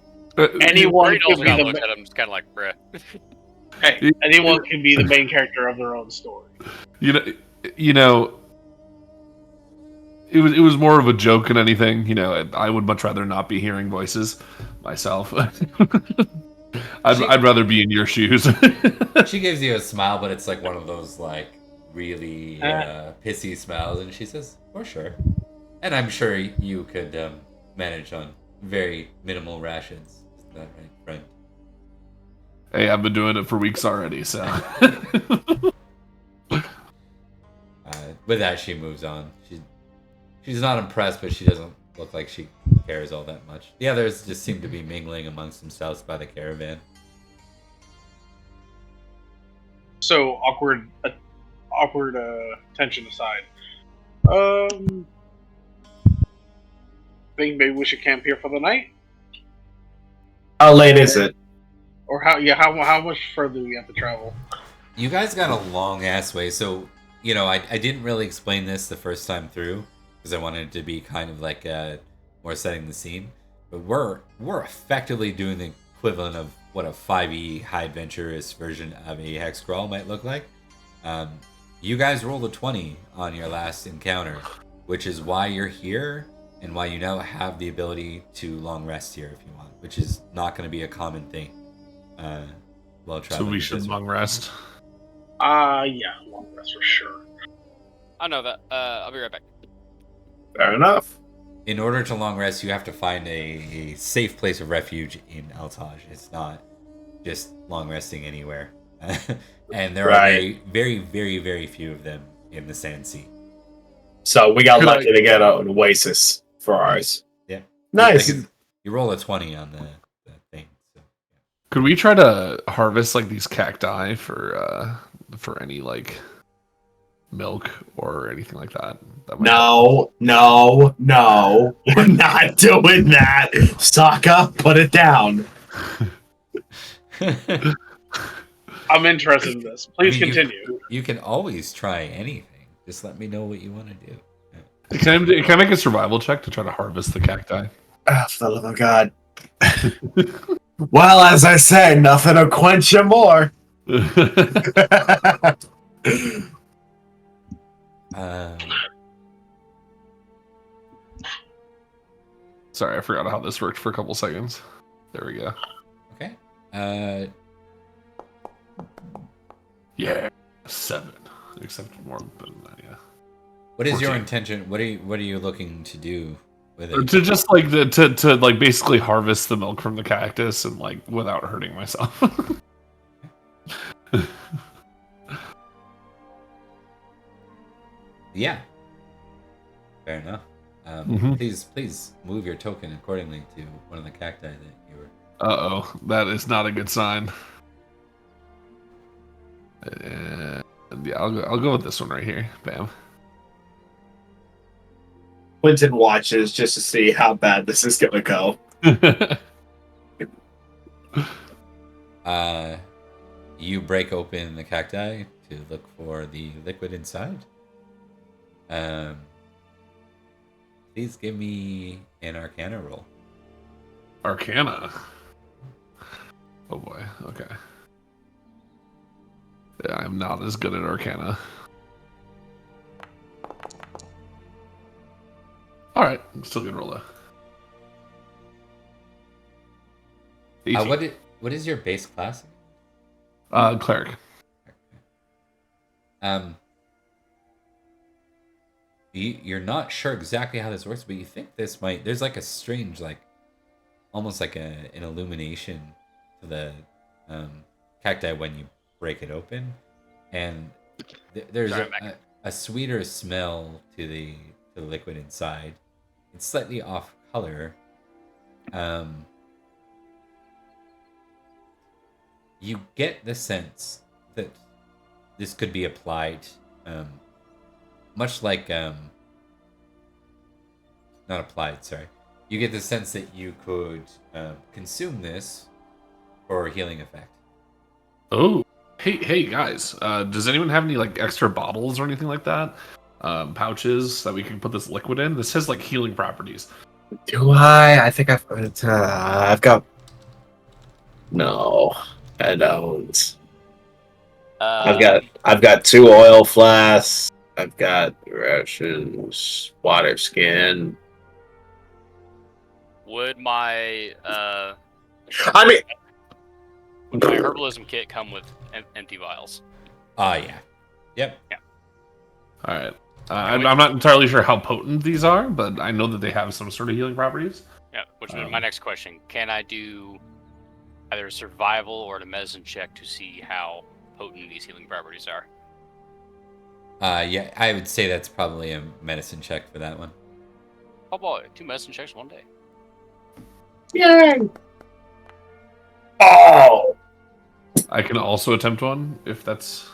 anyone Great can be looks at him, just kind of like, bruh. Hey, anyone can be the main character of their own story. You know, it was more of a joke than anything. You know, I would much rather not be hearing voices myself. I'd rather be in your shoes. She gives you a smile, but it's like one of those like really pissy smiles, and she says, "For sure." And I'm sure you could manage on very minimal rations. Isn't that right, friend? Hey, I've been doing it for weeks already, so. With that, she moves on. She's not impressed, but she doesn't look like she cares all that much. The others just seem to be mingling amongst themselves by the caravan. So awkward tension aside. Think maybe we should camp here for the night, How late is it? or how much further do we have to travel? You guys got a long ass way, so you know I didn't really explain this the first time through because I wanted it to be kind of like more setting the scene. But we're effectively doing the equivalent of what a 5e high adventurous version of a hex crawl might look like. You guys rolled a 20 on your last encounter, which is why you're here and why you now have the ability to long rest here if you want, which is not going to be a common thing. While So traveling we this should way. long rest. Yeah, long rest for sure. I know that. I'll be right back. Fair enough. In order to long rest, you have to find a safe place of refuge in Altaj. It's not just long resting anywhere. And there are Right. very, very, very, very few of them in the Sand Sea. So we got Could lucky I- to get an Oasis for ours. Yeah. Nice. Like you roll a 20 on the thing. So, Could we try to harvest like these cacti for any like milk or anything like that? That might help. No. We're not doing that. Sokka, put it down. yeah. I'm interested in this. Please I mean, continue. You can always try anything. Just let me know what you want to do. Can I make a survival check to try to harvest the cacti? Oh, for the love of God. Well, as I say, nothing will quench you more. Sorry, I forgot how this worked for a couple seconds. There we go. Okay. Yeah, 7. Except more than that, yeah. What is your 14. intention? What are you looking to do with it? To just like to like basically harvest the milk from the cactus and like without hurting myself. Yeah. Fair enough. Mhm. Please move your token accordingly to one of the cacti that you were. Uh-oh, that is not a good sign. And yeah, I'll go with this one right here. Bam. Quentin watches just to see how bad this is going to go. You break open the cacti to look for the liquid inside. Please give me an Arcana roll. Arcana. Oh boy. Okay. Yeah, I'm not as good at Arcana. All right, I'm still gonna roll a. 18. What is your base class? Cleric. You're not sure exactly how this works, but you think this might. There's like a strange, like, almost like an illumination to the cacti when you break it open, and there's Sorry, I'm a sweeter smell to the liquid inside. It's slightly off color. You get the sense that this could be applied, much like not applied. Sorry, you get the sense that you could consume this for a healing effect. Oh, hey guys! Does anyone have any like extra bottles or anything like that? Pouches that we can put this liquid in? This has like healing properties. Do I? I think I've got. No, I don't. I've got 2 oil flasks. I've got rations, water skin. Would my I mean, would my herbalism kit come with empty vials? Yeah. Yep. All right. I'm not entirely sure how potent these are, but I know that they have some sort of healing properties. Yeah. Which is my next question: can I do either a survival or a medicine check to see how potent these healing properties are? Yeah, I would say that's probably a medicine check for that one. Oh boy, 2 medicine checks one day. yay! Oh, I can also attempt one if that's.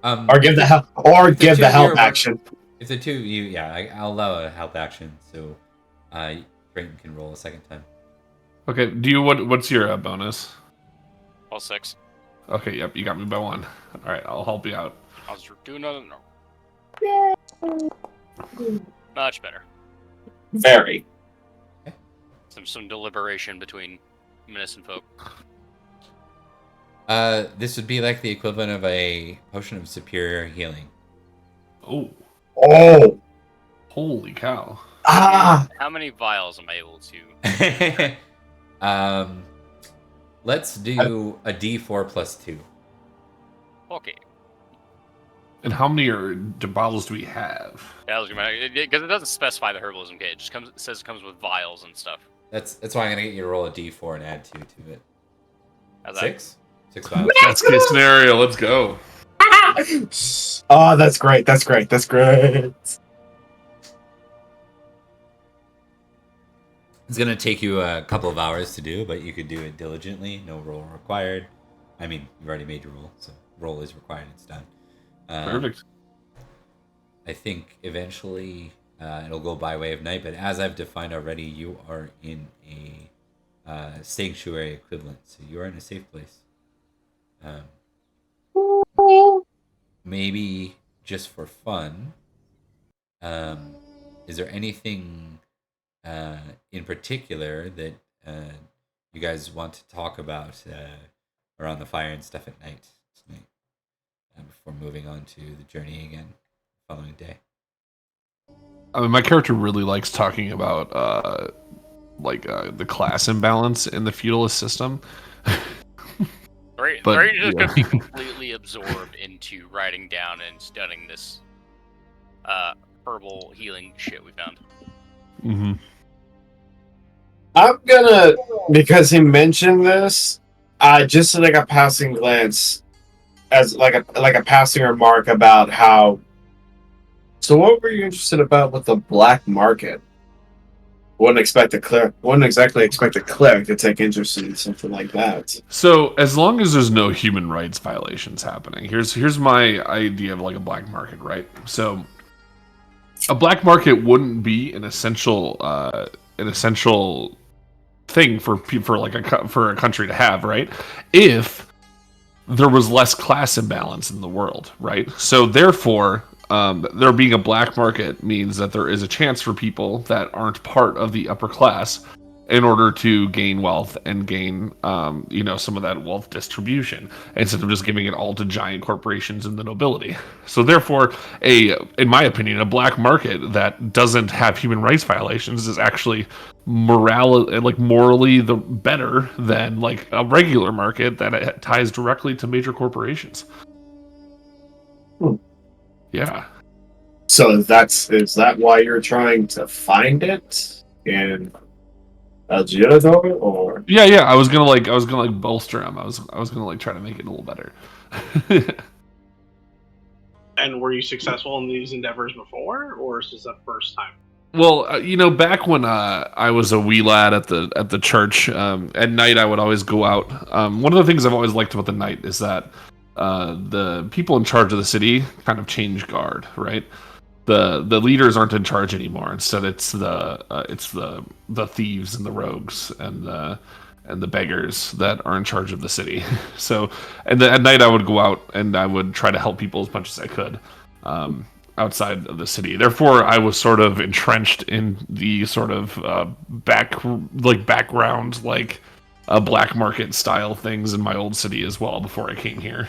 or give the help, or give the help action. If the two of you, yeah, I'll allow a help action, so Brayton can roll a second time. Okay. Do you what's your bonus? Well, 6. Okay. Yep. You got me by 1. All right. I'll help you out. I was doing another. Much better. Very. Some deliberation between Medicine folk. This would be like the equivalent of a potion of superior healing. Oh, Oh! holy cow! Ah! How many vials am I able to? Let's do a D4 plus 2. Okay. And how many bottles do we have? Yeah, because it doesn't specify the herbalism kit. It just says it comes with vials and stuff. That's why I'm gonna get you to roll a D4 and add 2 to it. How's that? 6 vials. Best case scenario. Let's go. Oh, that's great. That's great. That's great. It's gonna take you a couple of hours to do, but you could do it diligently. No roll required. I mean, you've already made your roll, so roll is required. It's done. Perfect. I think eventually it'll go by way of night, but as I've defined already, you are in a sanctuary equivalent, so you are in a safe place. Maybe just for fun, is there anything in particular that you guys want to talk about around the fire and stuff at night tonight, before moving on to the journey again the following day? I mean, my character really likes talking about the class imbalance in the feudalist system. Right, But, or you're just yeah. gonna be completely absorbed into writing down and studying this herbal healing shit we found. Mm-hmm. I'm gonna, because he mentioned this, just like a passing glance, as like a passing remark about how. So, what were you interested about with the black market? Wouldn't exactly expect a cleric to take interest in something like that. So, as long as there's no human rights violations happening, here's my idea of like a black market, right? So, a black market wouldn't be an essential thing for a country to have, right? If there was less class imbalance in the world, right? So therefore, there being a black market means that there is a chance for people that aren't part of the upper class in order to gain wealth and gain, some of that wealth distribution instead of just giving it all to giant corporations and the nobility. So therefore, in my opinion, a black market that doesn't have human rights violations is actually morally the better than like a regular market that it ties directly to major corporations. Yeah. So is that why you're trying to find it in El Girador, or? Yeah. I was gonna bolster him. I was gonna try to make it a little better. And were you successful in these endeavors before, or is this the first time? Well, back when I was a wee lad at the church, at night I would always go out. One of the things I've always liked about the night is that the people in charge of the city kind of change guard, right? The leaders aren't in charge anymore. Instead, it's the thieves and the rogues and the beggars that are in charge of the city. So, and at night I would go out and I would try to help people as much as I could. Outside of the city. Therefore, I was sort of entrenched in the sort of background, black market style things in my old city as well before I came here.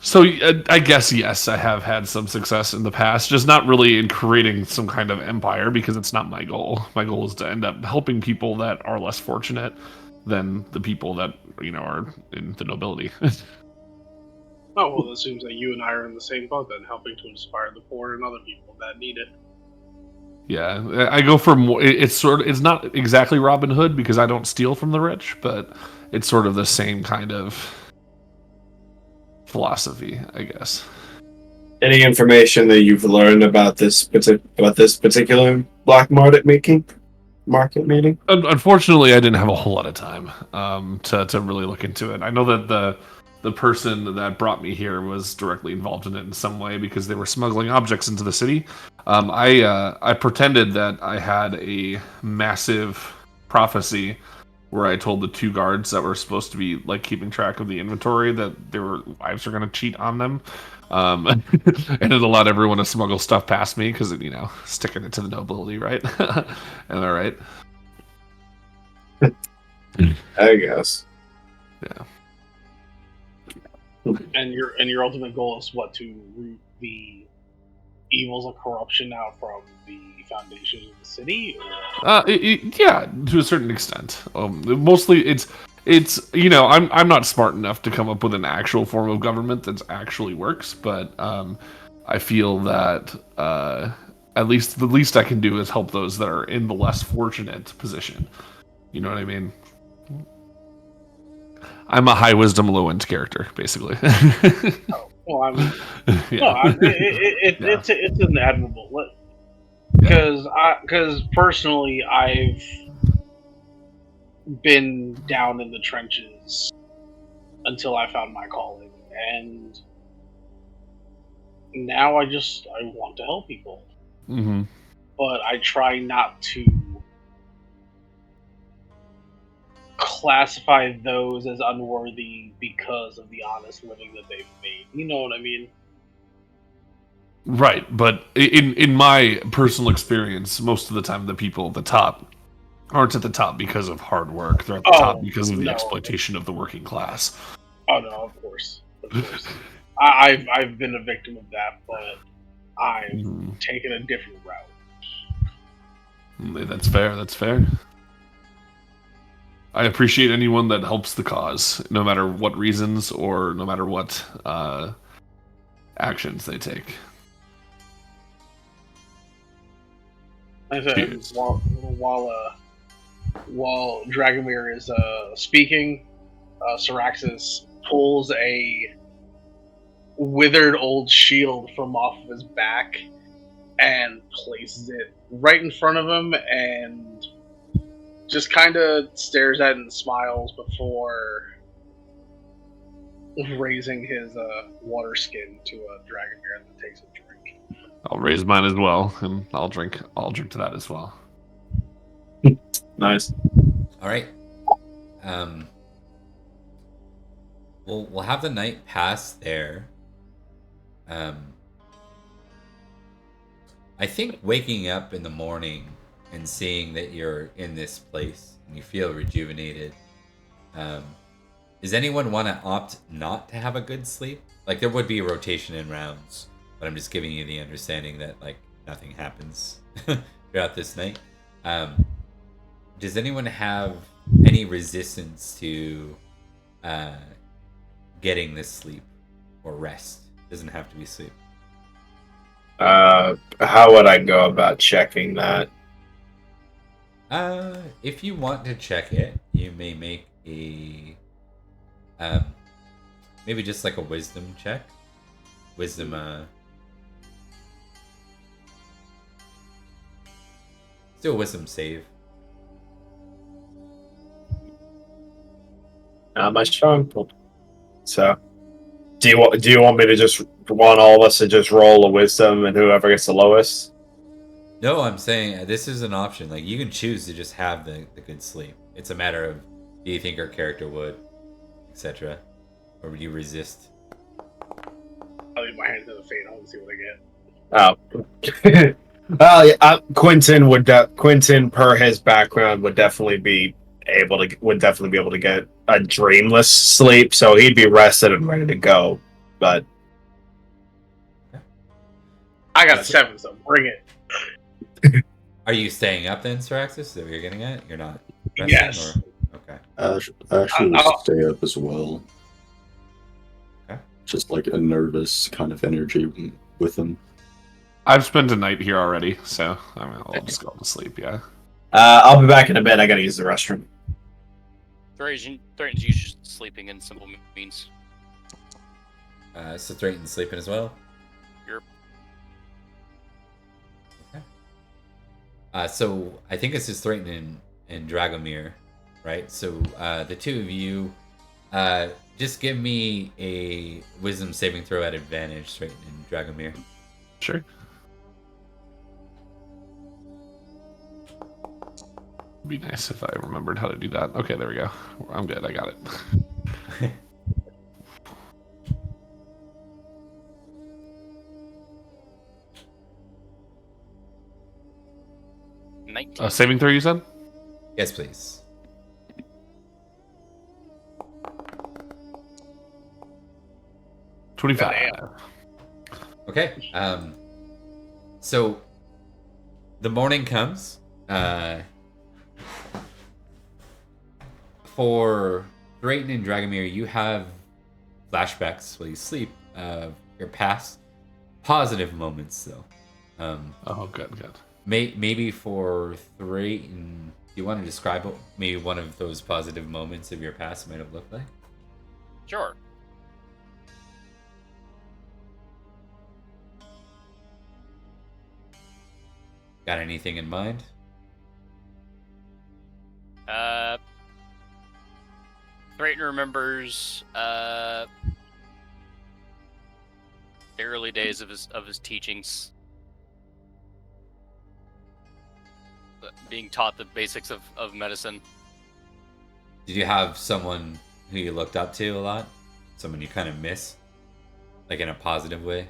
So I guess, yes, I have had some success in the past, just not really in creating some kind of empire because it's not my goal. My goal is to end up helping people that are less fortunate than the people that, are in the nobility. Oh, well, it seems that you and I are in the same boat then, helping to inspire the poor and other people that need it. Yeah, I go for more. It's not exactly Robin Hood because I don't steal from the rich, but it's sort of the same kind of philosophy, I guess. Any information that you've learned about this particular black market meeting? Unfortunately, I didn't have a whole lot of time to really look into it. I know that the person that brought me here was directly involved in it in some way because they were smuggling objects into the city. I pretended that I had a massive prophecy where I told the two guards that were supposed to be keeping track of the inventory that their wives are going to cheat on them. And it allowed everyone to smuggle stuff past me because, sticking it to the nobility, right? Am I right? I guess. Yeah. And your ultimate goal is what, to root the evils of corruption out from the foundations of the city? Or? Yeah, to a certain extent. Mostly, it's I'm not smart enough to come up with an actual form of government that actually works, but I feel that at least the least I can do is help those that are in the less fortunate position. You know what I mean? I'm a high wisdom, low end character, basically. Well, I mean, Yeah. no, it's an admirable look. Because personally, I've been down in the trenches until I found my calling, and now I want to help people, Hmm. but I try not to classify those as unworthy because of the honest living that they've made. You know what I mean? Right, but in my personal experience, most of the time the people at the top aren't at the top because of hard work. They're at the top Oh because of the no! exploitation of the working class. Oh no! Of course. I've been a victim of that, but I've Mhm. taken a different route. That's fair. That's fair. I appreciate anyone that helps the cause, no matter what reasons or no matter what actions they take. I said, Cheers. while Dragomir is speaking, Syraxis pulls a withered old shield from off of his back and places it right in front of him, and just kind of stares at it and smiles before raising his water skin to a Dragomir that takes a drink. I'll raise mine as well, and I'll drink. I'll drink to that as well. Nice. All right. Um, we'll have the night pass there. I think waking up in the morning and seeing that you're in this place and you feel rejuvenated. Does anyone want to opt not to have a good sleep? Like, there would be a rotation in rounds, but I'm just giving you the understanding that like nothing happens throughout this night. Does anyone have any resistance to getting this sleep or rest? Doesn't have to be sleep. How would I go about checking that? If you want to check it, you may make a maybe just like a wisdom check. Wisdom still wisdom save. Not my strong point. So, do you want me to just want all of us to just roll a wisdom and whoever gets the lowest? No, I'm saying this is an option. Like, you can choose to just have the good sleep. It's a matter of, do you think our character would, etc., or would you resist? I'll leave my hands in the fate. I want to see what I get. Oh, well, yeah, Quentin, per his background, would definitely be able to get a dreamless sleep, so he'd be rested and ready to go. But I got a 7, so bring it. Are you staying up then, Syraxis? Is that what you're getting at? You're not resting? Yes. Or? Okay. Ashley will stay up as well. Okay. Just like a nervous kind of energy with him. I've spent a night here already, so I'll just go to sleep. Yeah. I'll be back in a bit. I gotta use the restroom. Threatens you just sleeping in simple means. So Threaten's sleeping as well? Yep. So I think this is Threaten and Dragomir, right? So the two of you, just give me a wisdom saving throw at advantage, Threaten and Dragomir. Sure. It'd be nice if I remembered how to do that. Okay, there we go. I'm good. I got it. 19. Saving throw, you said? Yes, please. 25. Okay. So the morning comes. For Drayton and Dragomir, you have flashbacks while you sleep of your past positive moments, though. Oh, good. Maybe for Drayton, do you want to describe what maybe one of those positive moments of your past might have looked like? Sure. Got anything in mind? Drayton remembers the early days of his teachings, being taught the basics of medicine. Did you have someone who you looked up to a lot? Someone you kind of miss? Like in a positive way?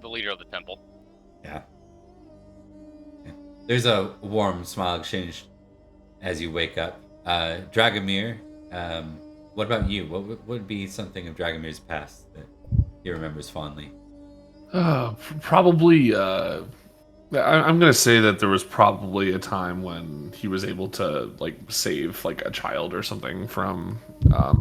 The leader of the temple. Yeah. There's a warm smile exchanged as you wake up. Dragomir, what about you? What would be something of Dragomir's past that he remembers fondly? Probably. I'm gonna say that there was probably a time when he was able to like save like a child or something from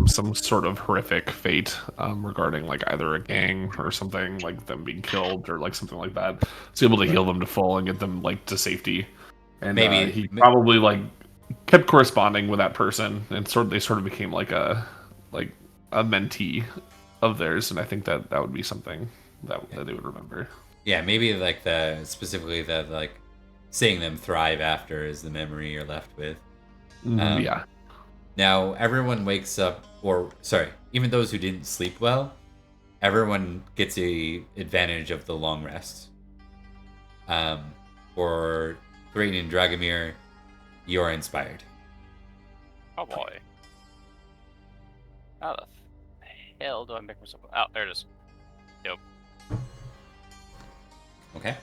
some sort of horrific fate regarding like either a gang or something, like them being killed or like something like that. Was able to heal them to full and get them like to safety. And he probably like kept corresponding with that person, and they sort of became like a mentee of theirs. And I think that would be something that they would remember. Yeah, maybe like specifically the like seeing them thrive after is the memory you're left with. Yeah. Now everyone wakes up, or sorry, even those who didn't sleep well, everyone gets the advantage of the long rest. For Drayton and Dragomir, you're inspired. Oh boy. How the hell do I make myself? Oh, there it is. Dope. Okay.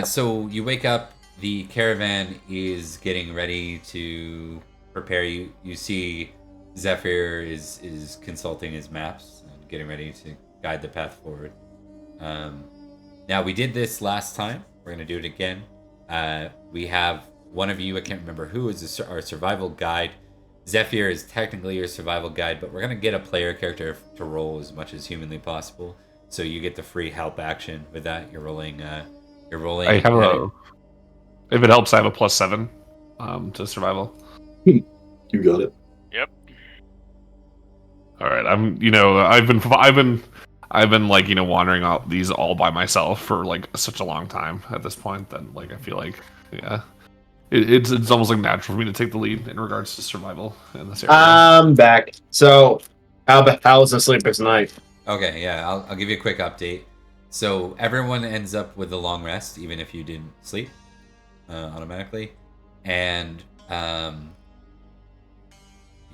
So you wake up. The caravan is getting ready to prepare you. You see Zephyr is consulting his maps and getting ready to guide the path forward. Now we did this last time. We're gonna do it again. We have one of you. I can't remember who is our survival guide. Zephyr is technically your survival guide, but we're gonna get a player character to roll as much as humanly possible. So you get the free help action with that. You're rolling. I have if it helps, I have a +7 to survival. You got it. Yep. All right, I've been like wandering out these all by myself for like such a long time at this point that like I feel like it's almost like natural for me to take the lead in regards to survival in this area. I'm back. So how was the sleepless night? Okay, yeah, I'll give you a quick update. So everyone ends up with a long rest, even if you didn't sleep automatically, and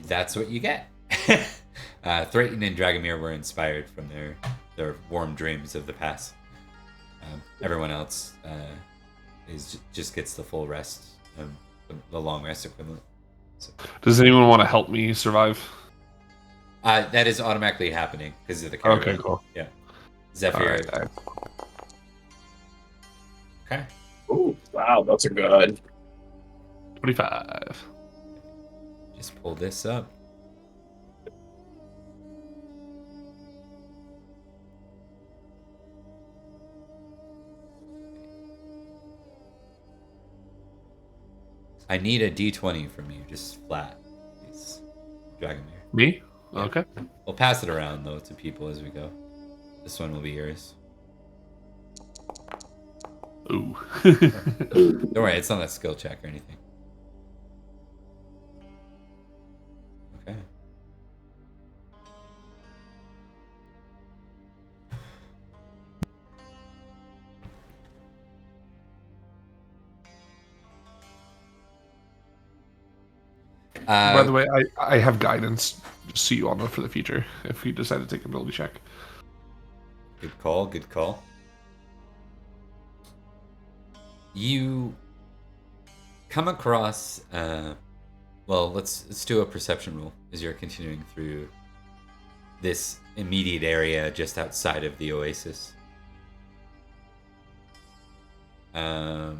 that's what you get. Drayton and Dragomir were inspired from their warm dreams of the past. Everyone else just gets the full rest, the long rest equivalent. So, Does anyone want to help me survive? that is automatically happening because of the caravan. Okay, cool. Yeah. Zephyr. All right. Okay. Ooh, wow, that's a good. 25. Just pull this up. I need a D20 from you, just flat, please. Dragomir. Me? Yeah. Okay. We'll pass it around though to people as we go. This one will be yours. Ooh. Don't worry, it's not a skill check or anything. Okay. By the way, I have guidance, just so you all know for the future, if you decide to take an ability check. Good call, good call. You come across well, let's do a perception roll as you're continuing through this immediate area just outside of the Oasis. Not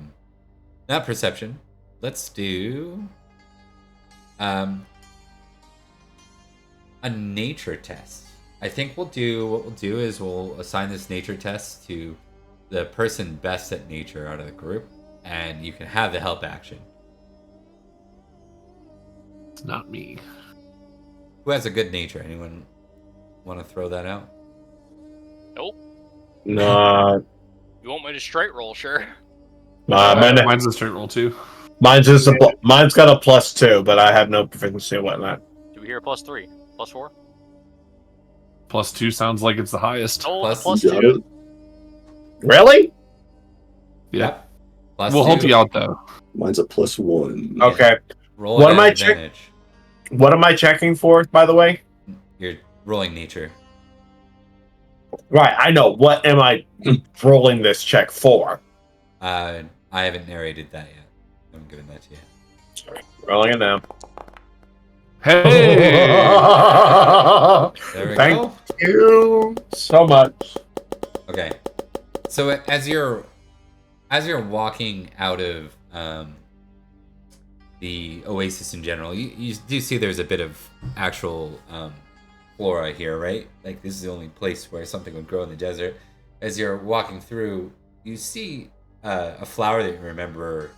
perception. Let's do a nature test. I think what we'll do is we'll assign this nature test to the person best at nature out of the group, and you can have the help action. It's not me. Who has a good nature? Anyone want to throw that out? Nope. Nah. You want me to straight roll? Sure. Mine's a straight roll too. Mine's got a +2, but I have no proficiency in whatnot. Do we hear +3? +4? +2 sounds like it's the highest. Oh, Plus- +2. Really? Yeah. Plus We'll help 2. you out though. Mine's a +1. Yeah. Okay. Roll What at am I advantage. What am I checking for, by the way? You're rolling nature. Right, I know. What am I rolling this check for? I haven't narrated that yet. I haven't given that to you. Sorry. Rolling it now. Hey! There we Thank go. you so much. Okay. So as you're walking out of the Oasis in general, you do see there's a bit of actual flora here, right? Like this is the only place where something would grow in the desert. As you're walking through, you see a flower that you remember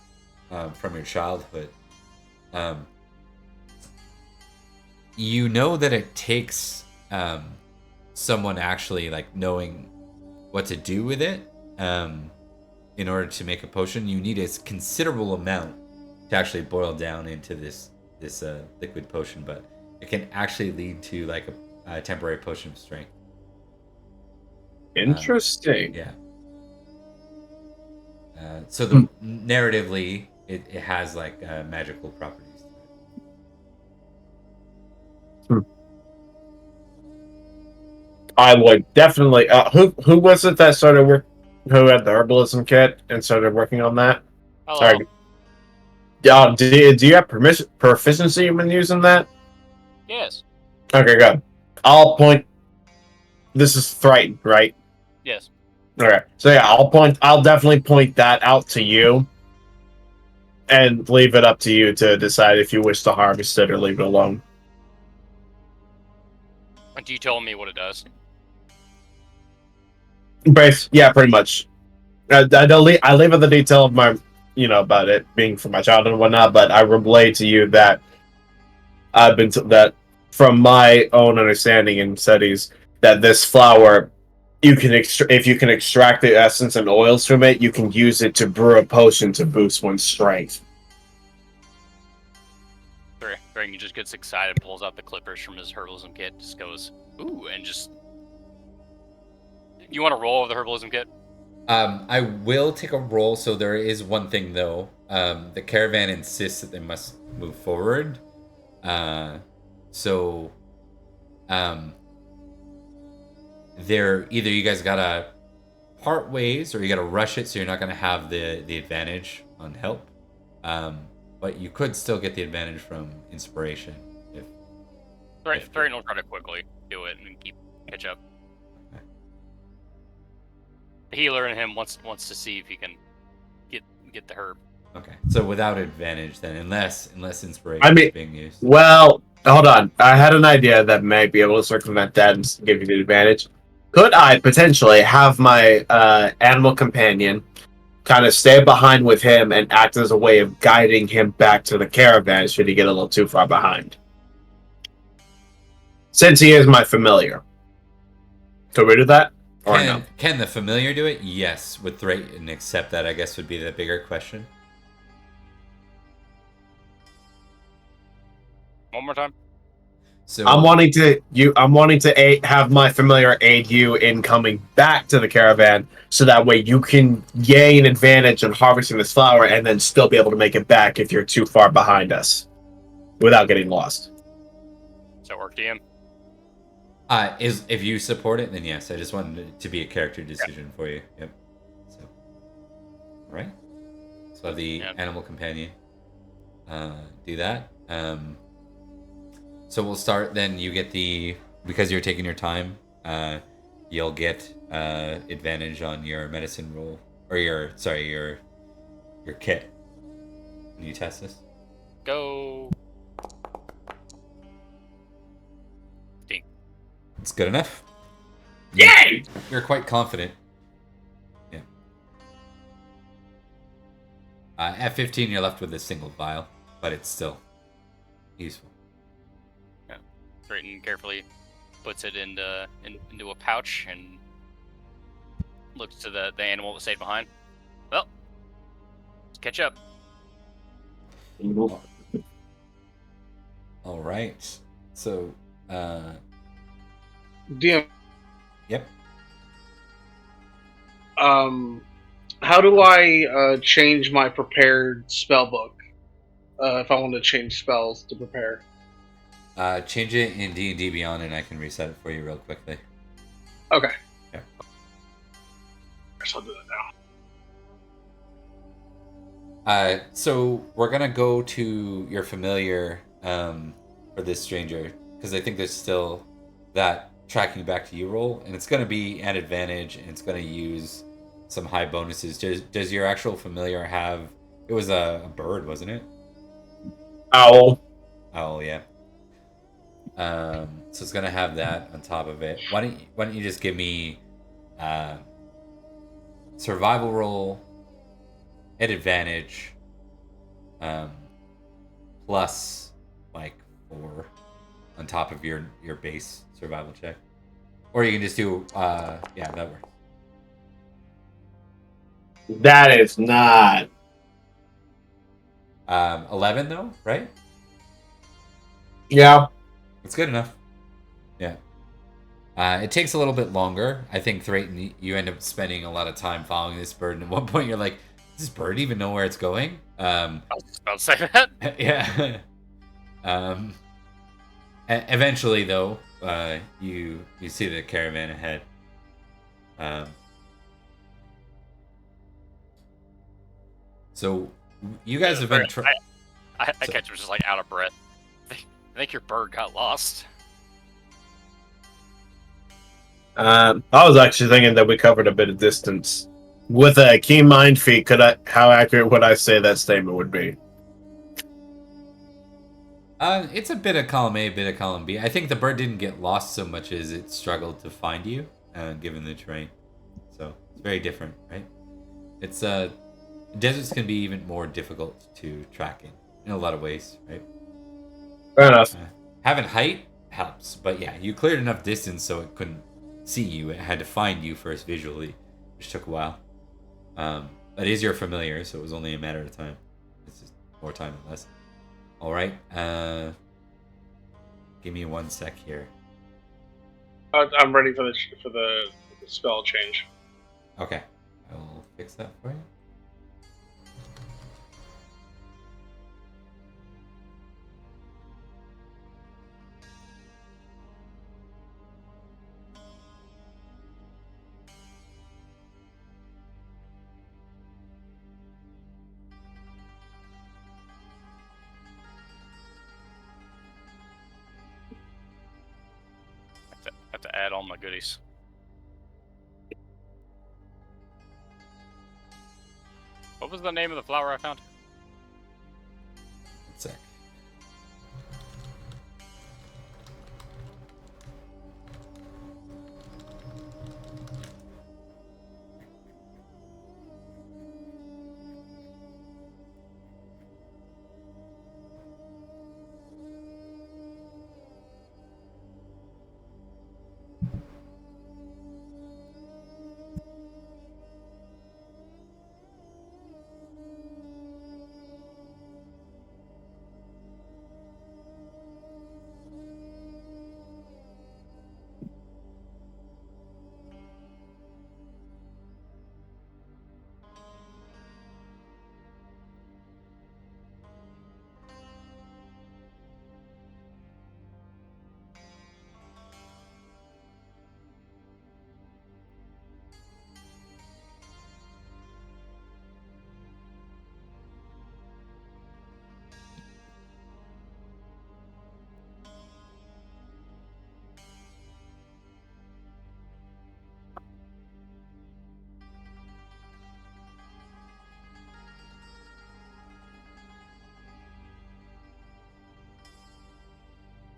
from your childhood. You know that it takes someone actually like knowing what to do with it in order to make a potion. You need a considerable amount to actually boil down into this liquid potion, but it can actually lead to like a temporary potion of strength. Interesting. Yeah. So the narratively, it has like magical properties. I would definitely. Who was it that started work? Who had the herbalism kit and started working on that? Hello. Sorry. Do you have proficiency when using that? Yes. Okay, good. I'll point. This is frightened, right? Yes. Okay. So yeah, I'll definitely point that out to you, and leave it up to you to decide if you wish to harvest it or leave it alone. Do you tell me what it does? Yeah, pretty much. I leave out the detail of my, about it being from my childhood and whatnot, but I relay to you that I've been that from my own understanding and studies that this flower, if you can extract the essence and oils from it, you can use it to brew a potion to boost one's strength. Drang just gets excited, pulls out the clippers from his herbalism kit, just goes, ooh, and just... You want to roll with the herbalism kit? I will take a roll. So there is one thing though. The caravan insists that they must move forward. They're either you guys gotta part ways or you gotta rush it, so you're not gonna have the advantage on help. But you could still get the advantage from inspiration if. Thrain will try to quickly do it and catch up. Okay. The healer in him wants to see if he can get the herb. Okay, so without advantage then, unless inspiration is being used. Well, hold on. I had an idea that may be able to circumvent that and give you the advantage. Could I potentially have my animal companion kind of stay behind with him and act as a way of guiding him back to the caravan should he get a little too far behind? Since he is my familiar. Could we do that? Or no? Can the familiar do it? Yes. Would Thrain accept that, I guess, would be the bigger question. One more time. So I'm wanting to have my familiar aid you in coming back to the caravan, so that way you can gain advantage on harvesting this flower and then still be able to make it back if you're too far behind us, without getting lost. Does that work, DM? If you support it, then yes. I just wanted it to be a character decision for you. Yep. So, all right. So have the animal companion do that. So we'll start. Then you get the because you're taking your time, you'll get advantage on your medicine roll or your kit. Can you test this? Go. Ding. It's good enough. Yay! You're quite confident. Yeah. At 15, you're left with a single vial, but it's still useful. Yeah. Drayton carefully puts it into a pouch and looks to the animal that stayed behind. Well, let's catch up. All right. So, DM. yep. How do I change my prepared spell book? If I want to change spells to prepare. Change it in D&D Beyond, and I can reset it for you real quickly. Okay. Yeah. I guess I'll do that now. So we're gonna go to your familiar for this stranger because I think there's still that tracking back to you roll, and it's gonna be an advantage, and it's gonna use some high bonuses. Does your actual familiar have? It was a bird, wasn't it? Owl. Oh yeah. So it's gonna have that on top of it. Why don't you just give me survival roll at advantage, plus like 4 on top of your base survival check, or you can just do yeah, that works. That is not. 11 though, right? Yeah. It's good enough. Yeah. It takes a little bit longer. I think Thrayton, you end up spending a lot of time following this bird, and at one point you're like, does this bird even know where it's going? I was just about to say that. Yeah. Eventually, though, you see the caravan ahead. So you guys have been. I catch him just like out of breath. I think your bird got lost. I was actually thinking that we covered a bit of distance. With a keen mind feat, how accurate would I say that statement would be? It's a bit of column A, a bit of column B. I think the bird didn't get lost so much as it struggled to find you, given the terrain. So it's very different, right? It's deserts can be even more difficult to track in a lot of ways, right? Fair enough. Having height helps, but yeah, you cleared enough distance so it couldn't see you. It had to find you first visually, which took a while. That is your familiar, so it was only a matter of time. It's just more time and less. All right. Give me 1 sec here. I'm ready for the spell change. Okay, I will fix that for you. Have to add all my goodies. What was the name of the flower I found? 1 sec.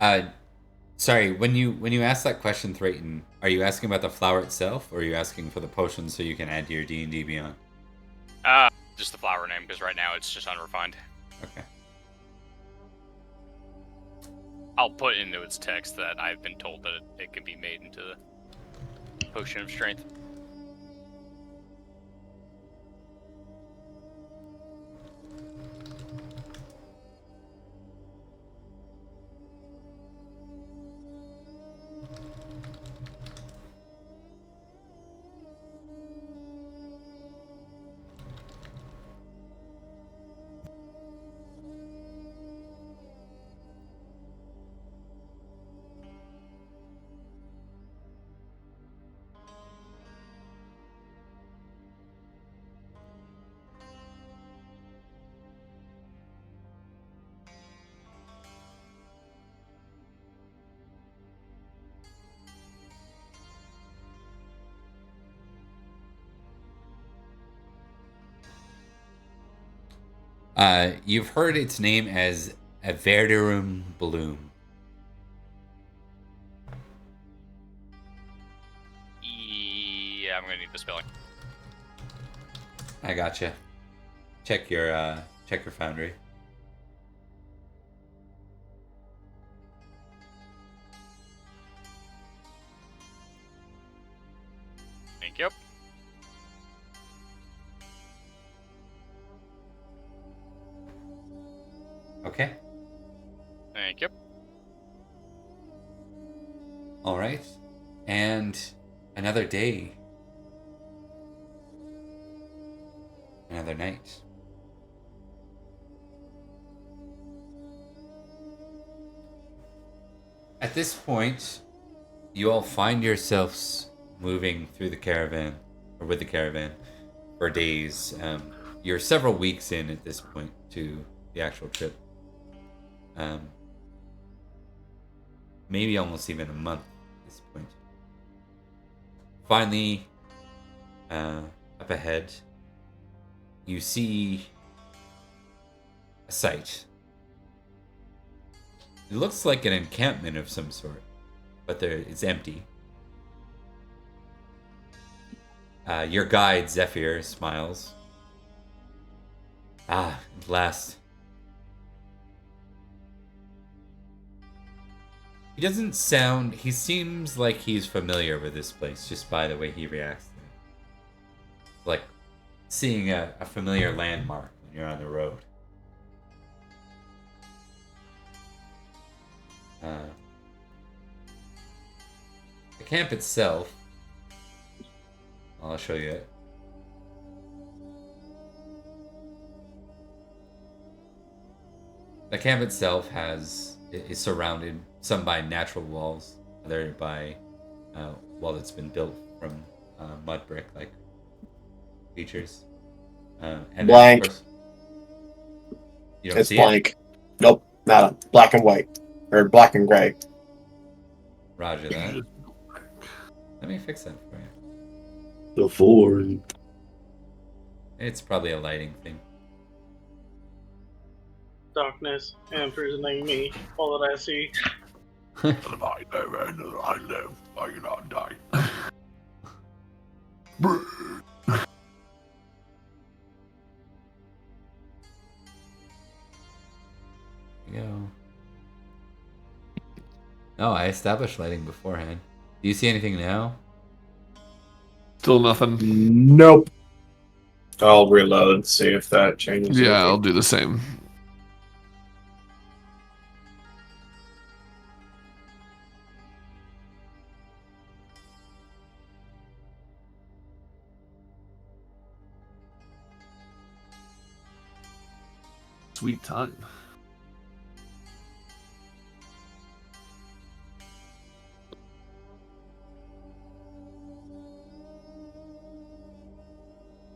Sorry, when you ask that question, Thrayton, are you asking about the flower itself, or are you asking for the potion so you can add to your D&D Beyond? Just the flower name, because right now it's just unrefined. Okay. I'll put into its text that I've been told that it can be made into the potion of strength. You've heard its name as a Verderum Bloom. Yeah, I'm gonna need the spelling. I gotcha. Check your foundry. Thank you. Okay. Thank you. All right. And another day. Another night. At this point, you all find yourselves moving through the caravan, or with the caravan, for days. You're several weeks in at this point to the actual trip. Maybe almost even a month at this point. Finally, up ahead, you see a sight. It looks like an encampment of some sort, but it's empty. Your guide, Zephyr, smiles. Ah, at last. He seems like he's familiar with this place just by the way he reacts to it. Like seeing a familiar landmark when you're on the road. The camp itself, I'll show you it. The camp itself is surrounded some by natural walls, other by wall that's been built from mud brick like features. And Blank. Then, of course, you don't It's see blank. Nope, nada. Black and white. Or black and gray. it. Roger that. Let me fix that for you. The Ford. It's probably a lighting thing. Darkness imprisoning me. All that I see. I live, I cannot die. Go. Oh, I established lighting beforehand. Do you see anything now? Still nothing. Nope. I'll reload, see if that changes. Yeah, I'll anything. do the same. Sweet time.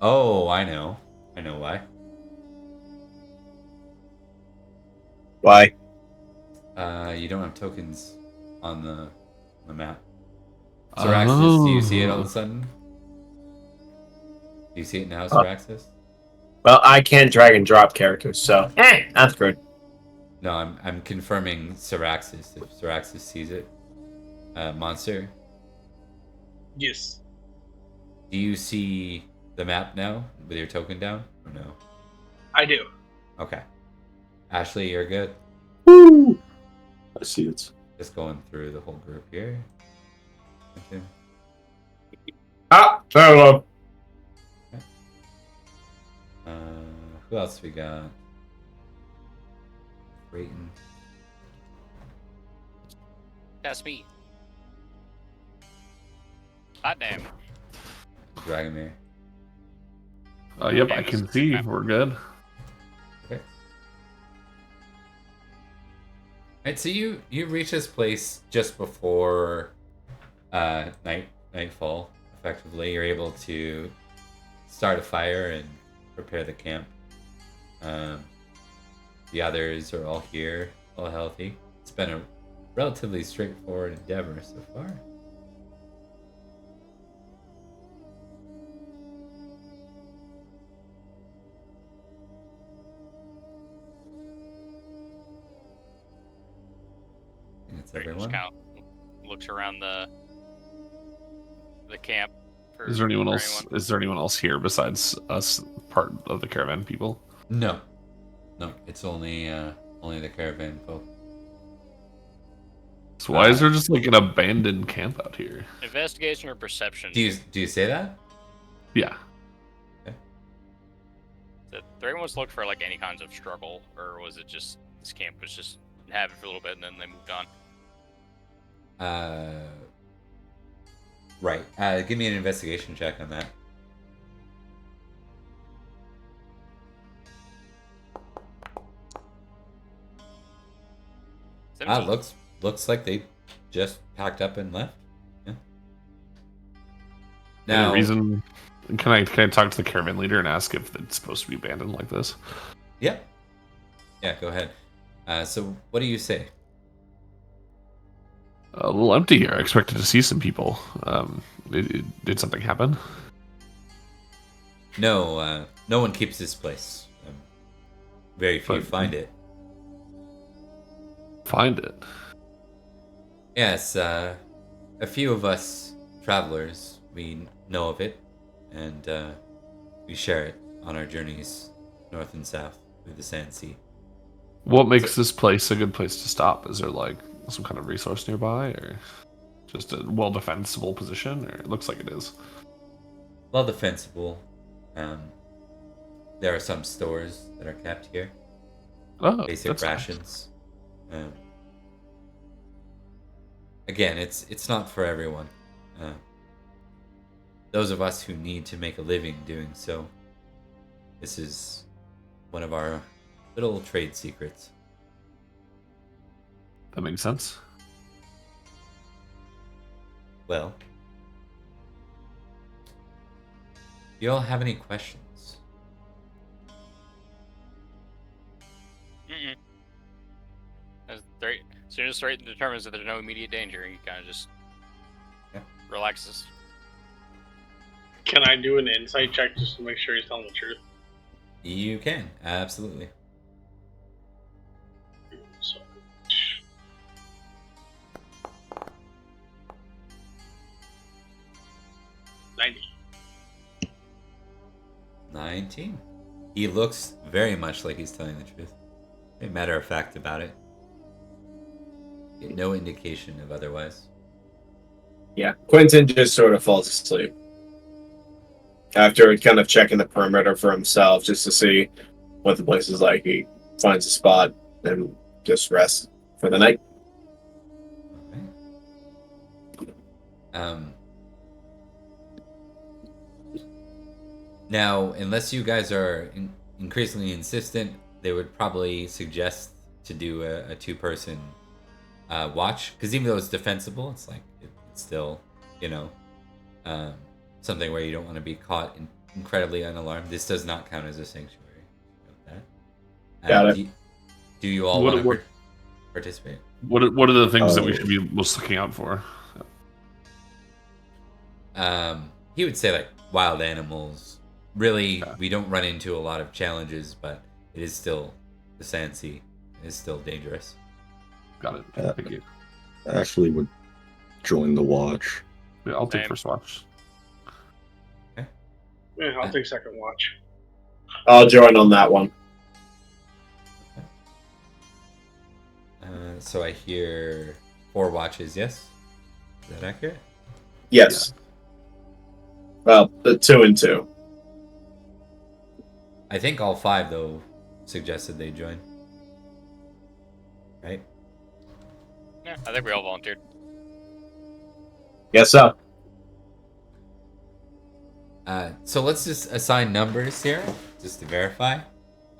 Oh, I know. I know why. Why? You don't have tokens on the map. Syraxis, do you see it all of a sudden? Do you see it now, Syraxis? Well, I can't drag and drop characters, so that's good. No, I'm confirming Syraxis. If Syraxis sees it, monster. Yes. Do you see the map now with your token down or no? I do. Okay. Ashley, you're good. Woo! I see it. Just going through the whole group here. Okay. Ah, hello. Who else we got? Waiting. That's me. Hot damn. Dragomir. Yep, I can see. We're good. Okay. Alright, so you reach this place just before nightfall. Effectively, you're able to start a fire and prepare the camp. The others are all here, all healthy. It's been a relatively straightforward endeavor so far. I think that's everyone. Just kind of looks around the camp. Is there anyone else? Is there anyone else here besides us, part of the caravan people? No, it's only the caravan folk. So why is there just like an abandoned camp out here? Investigation or perception? Do you say that? Yeah. Did everyone look for like any kinds of struggle, or was it just this camp was just having for a little bit and then they moved on? Right. Give me an investigation check on that. 17. Looks like they just packed up and left. Yeah. Any Now, reason? Can I talk to the caravan leader and ask if it's supposed to be abandoned like this? yeah, go ahead. So, what do you say? A little empty here. I expected to see some people. Did something happen? No, no one keeps this place. Very few But- find it. Find it. Yes, a few of us travelers, we know of it, and we share it on our journeys north and south through the Sand Sea. What makes this place a good place to stop? Is there like some kind of resource nearby, or just a well defensible position? Or it looks like it is. Well defensible. There are some stores that are kept here. Oh, Basic that's nice. rations. Again, it's not for everyone. Those of us who need to make a living doing so, this is one of our little trade secrets. That makes sense. Well, do you all have any questions? Mm-mm. As soon as Drayton determines that there's no immediate danger, he kind of just relaxes. Can I do an insight check just to make sure he's telling the truth? You can, absolutely. So, 90. 19. He looks very much like he's telling the truth. A matter of fact about it. Get no indication of otherwise. Yeah, Quentin just sort of falls asleep. After kind of checking the perimeter for himself just to see what the place is like, he finds a spot and just rests for the night. Okay. Now, unless you guys are increasingly insistent, they would probably suggest to do a two-person watch, because even though it's defensible, it's like it's still, something where you don't want to be caught incredibly unalarmed. This does not count as a sanctuary. Note that. Got it. Do you all What- want to what- participate? What are the things that we should be most looking out for? He would say like wild animals. Really, Okay. we don't run into a lot of challenges, but it is still the Sand Sea. is still dangerous. Got it. Yeah. Thank you. Ashley would join the watch. Yeah, I'll take Same. first watch. Yeah, I'll take second watch. I'll join on that one. So I hear 4 watches. Yes, is that accurate? Yes. Well, the 2 and 2. I think all 5 though suggested they join. Right? Yeah, I think we all volunteered. Yes, so. So let's just assign numbers here, just to verify.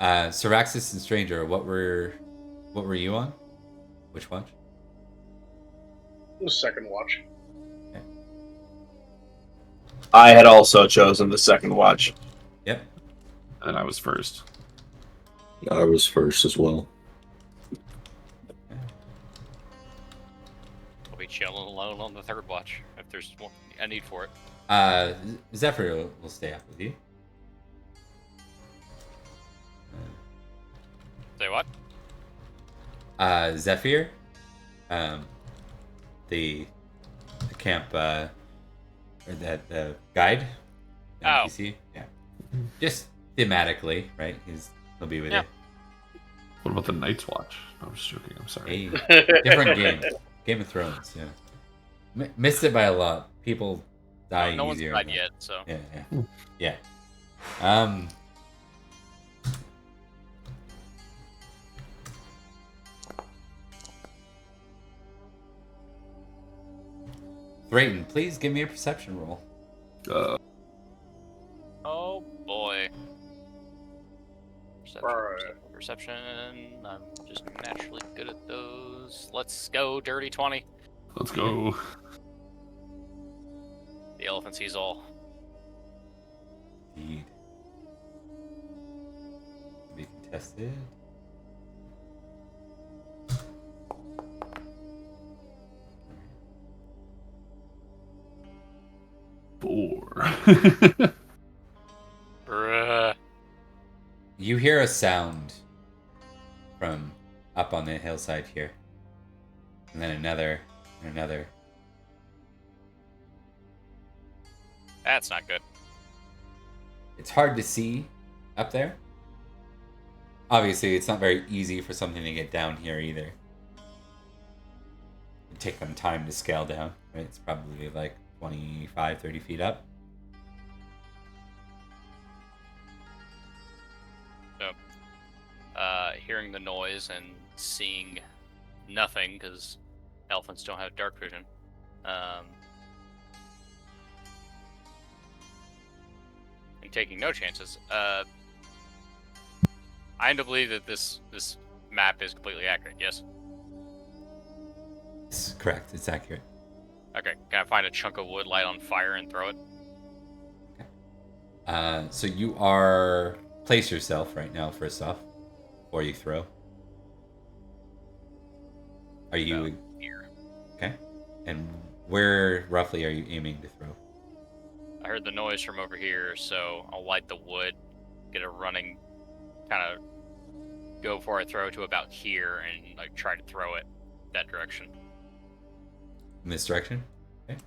Syraxis and Stranger, what were you on? Which watch? The second watch. I had also chosen the second watch. Yep. And I was first. I was first as well. I'll be chilling alone on the third watch if there's a need for it. Zephyr will stay up with you. Say what? Zephyr, the camp, or the guide, the Oh. NPC, yeah. Just thematically, right? He'll be with Yeah. What about the Night's Watch? No, I'm just joking. I'm sorry. you. A different game, Game of Thrones. Yeah, missed it by a lot. People die No one's easier. died yet, so. Yeah. Drayton, please give me a perception roll. Oh boy. Alright. Perception. I'm just naturally good at those. Let's go, dirty 20. Let's go. The elephant sees all. Indeed. Be contested. Four. Bruh. You hear a sound from up on the hillside here. And then another and another. That's not good. It's hard to see up there. Obviously, it's not very easy for something to get down here either. It'd take them time to scale down, right? It's probably like 25, 30 feet up. Hearing the noise and seeing nothing because elephants don't have dark vision. And taking no chances. I am to believe that this map is completely accurate. Yes. It's correct. It's accurate. Okay. Can I find a chunk of wood, light on fire, and throw it? So you are... Place yourself right now, first off. Before you throw. Are you... About here. Okay. And where roughly are you aiming to throw? I heard the noise from over here, so I'll light the wood, get a running, kind of go before I throw to about here, and like try to throw it that direction. In this direction? Okay.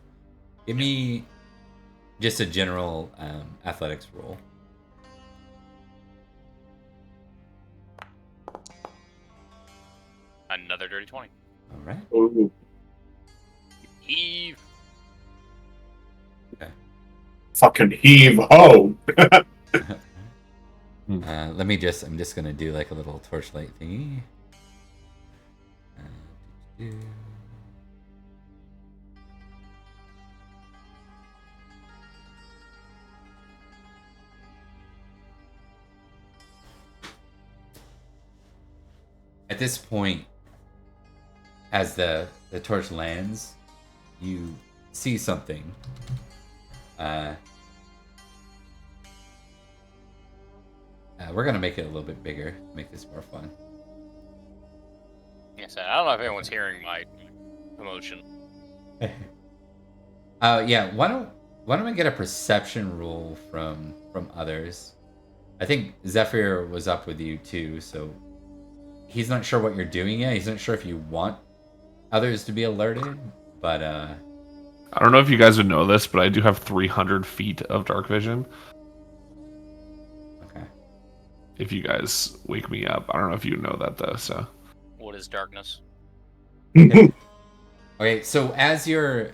Give me just a general athletics roll. Another dirty 20. All right. Ooh. Heave. Fucking heave ho! I'm just gonna do like a little torchlight thingy. At this point, as the torch lands, you see something. We're gonna make it a little bit bigger, make this more fun. Yes, I don't know if anyone's hearing my emotion. Yeah. Why don't we get a perception roll from others? I think Zephyr was up with you too, so he's not sure what you're doing yet. He's not sure if you want others to be alerted, but I don't know if you guys would know this, but I do have 300 feet of dark vision. okay. If you guys wake me up, I don't know if you know that though. So What is darkness? Okay, so as you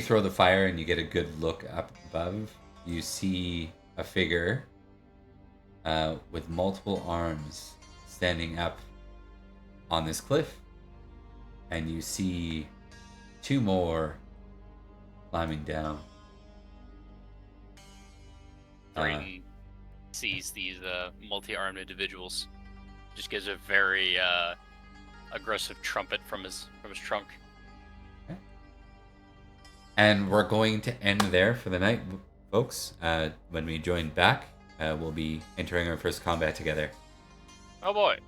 throw the fire and you get a good look up above, you see a figure with multiple arms standing up on this cliff, and you see two more climbing down. Drayton sees these multi-armed individuals. Just gives a very aggressive trumpet from his trunk. And we're going to end there for the night, folks. When we join back, we'll be entering our first combat together. Oh boy.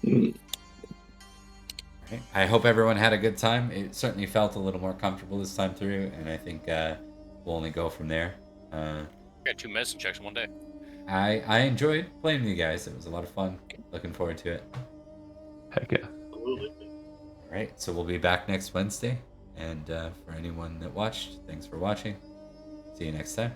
Right. I hope everyone had a good time. It certainly felt a little more comfortable this time through, and I think we'll only go from there. Got 2 medicine checks in one day. I enjoyed playing with you guys. It was a lot of fun. Looking forward to it. heck yeah. Absolutely. All right, so we'll be back next Wednesday. And for anyone that watched, thanks for watching. See you next time.